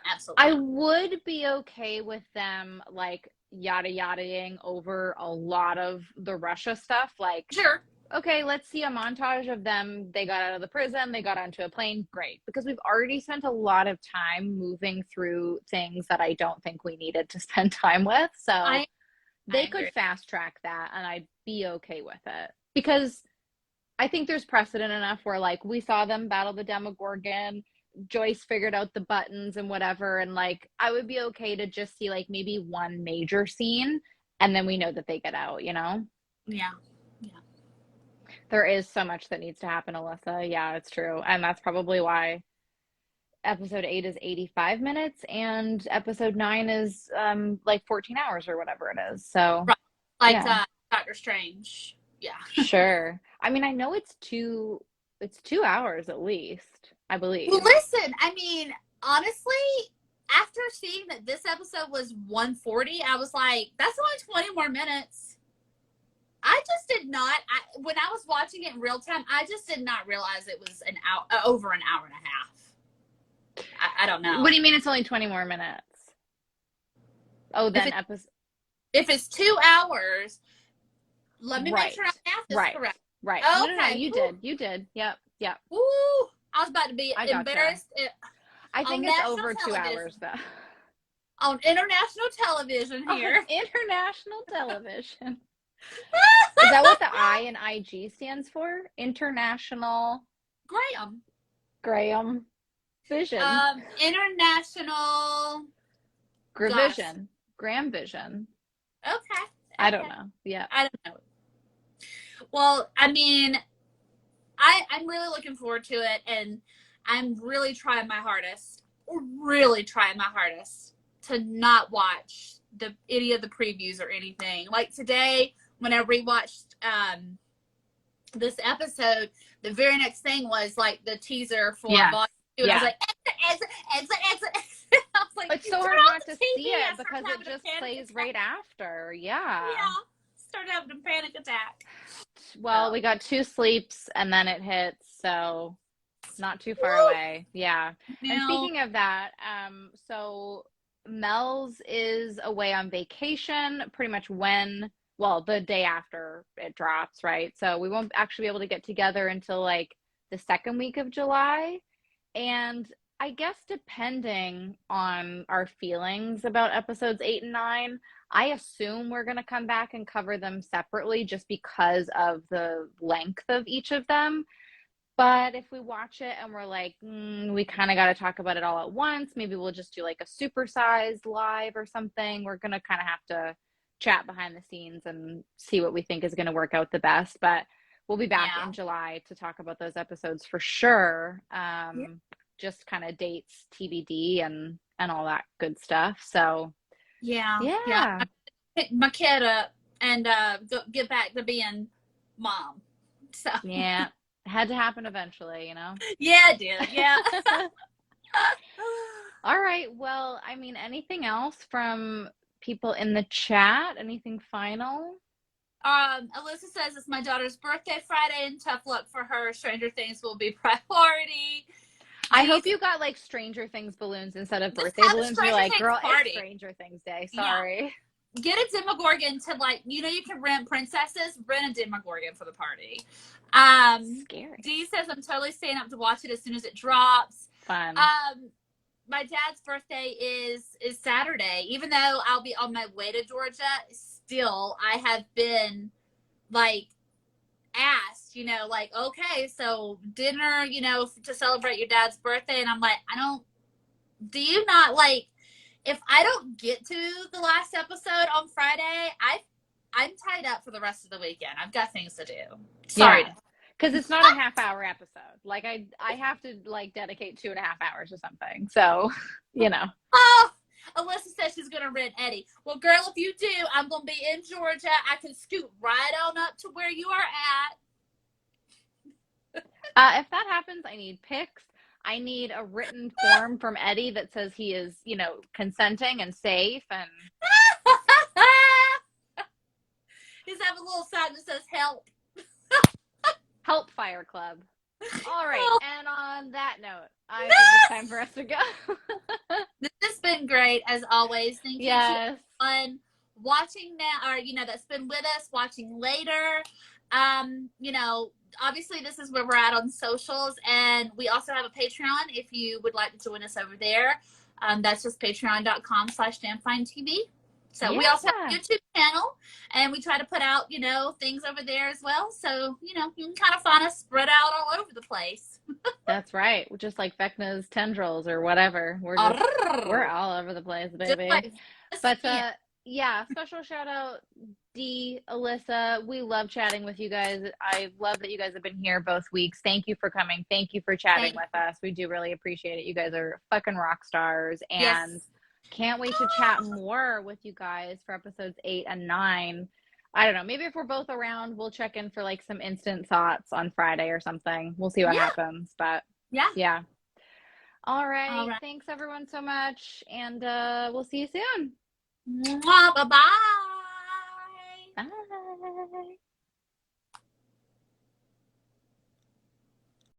Absolutely. I would be okay with them like yada yadaing over a lot of the Russia stuff. Like, sure. Okay, let's see a montage of them. They got out of the prison, they got onto a plane. Great. Because we've already spent a lot of time moving through things that I don't think we needed to spend time with. So they could fast track that and I'd be okay with it. Because I think there's precedent enough where like we saw them battle the Demogorgon, Joyce figured out the buttons and whatever, and like I would be okay to just see like maybe one major scene and then we know that they get out, you know? Yeah. There is so much that needs to happen, Alyssa. Yeah, it's true. And that's probably why episode 8 is 85 minutes and episode 9 is like 14 hours or whatever it is. So like Doctor Strange. Yeah. Sure. I mean, I know it's 2 hours at least, I believe. Well, listen, I mean, honestly, after seeing that this episode was 140, I was like, that's only 20 more minutes. I just did not, when I was watching it in real time, I just did not realize it was over an hour and a half. I don't know. What do you mean it's only 20 more minutes? Oh, then if it's 2 hours, let me make sure I math is correct. Right. Okay. No, you did. Yep. Ooh, I was about to be embarrassed. I think on it's national over 2 television. hours though. On international television here. On international television. Is that what the I in IG stands for? International Graham. Graham Vision. International. Gravision. Graham Vision. Okay. I don't know. Yeah. I don't know. Well, I mean, I'm really looking forward to it, and I'm really trying my hardest to not watch any of the previews or anything. Like today, when I rewatched this episode, the very next thing was like the teaser for Volume 2. And I was like, exit. I was like, it's so hard not to see it because it just plays right after. Yeah. Started having a panic attack. Well, we got 2 sleeps and then it hits, so not too far away. Yeah. And speaking of that, so Mel's is away on vacation pretty much the day after it drops, right? So we won't actually be able to get together until like the second week of July. And I guess depending on our feelings about episodes 8 and 9, I assume we're going to come back and cover them separately just because of the length of each of them. But if we watch it and we're like, we kind of got to talk about it all at once, maybe we'll just do like a supersized live or something. We're going to kind of have to chat behind the scenes and see what we think is going to work out the best. But we'll be back in July to talk about those episodes for sure. Just kind of dates, TBD, and all that good stuff. So yeah. Pick my kid up and get back to being mom. So yeah, it had to happen eventually, you know. Yeah, it did. Yeah. All right. Well, I mean, anything else from people in the chat? Anything final? Alyssa says it's my daughter's birthday Friday, and tough luck for her. Stranger Things will be priority. I hope you got like Stranger Things balloons instead of birthday balloons. You're like, girl, it's Stranger Things Day. Sorry. Yeah. Get a Demogorgon to like, you can rent princesses. Rent a Demogorgon for the party. Scary. Dee says I'm totally staying up to watch it as soon as it drops. Fun. My dad's birthday is Saturday. Even though I'll be on my way to Georgia, still I have been like asked, like, okay, so dinner, to celebrate your dad's birthday. And I'm like, do you not like, if I don't get to the last episode on Friday, I'm tied up for the rest of the weekend. I've got things to do. Sorry. Because it's not a half-hour episode. Like, I have to, like, dedicate 2.5 hours or something. So, Oh, Alyssa says she's going to rent Eddie. Well, girl, if you do, I'm going to be in Georgia. I can scoot right on up to where you are at. If that happens, I need pics. I need a written form from Eddie that says he is, consenting and safe. And He's have a little sign that says help. Help Fire Club. All right. And on that note, I think it's time for us to go. This has been great as always. Thank you. Yes. Fun watching now, or that's been with us, watching later. Obviously this is where we're at on socials, and we also have a Patreon if you would like to join us over there. That's just patreon.com/DamnFineTV. So we also have a YouTube channel, and we try to put out, things over there as well. So, you can kind of find us spread out all over the place. That's right. Just like Vecna's tendrils or whatever. We're all over the place, baby. But special shout out Dee, Alyssa. We love chatting with you guys. I love that you guys have been here both weeks. Thank you for coming. Thank you for chatting with us. We do really appreciate it. You guys are fucking rock stars, and can't wait to chat more with you guys for episodes 8 and 9. I don't know. Maybe if we're both around, we'll check in for like some instant thoughts on Friday or something. We'll see what happens. But yeah. All right. Thanks everyone so much. And we'll see you soon. Bye-bye.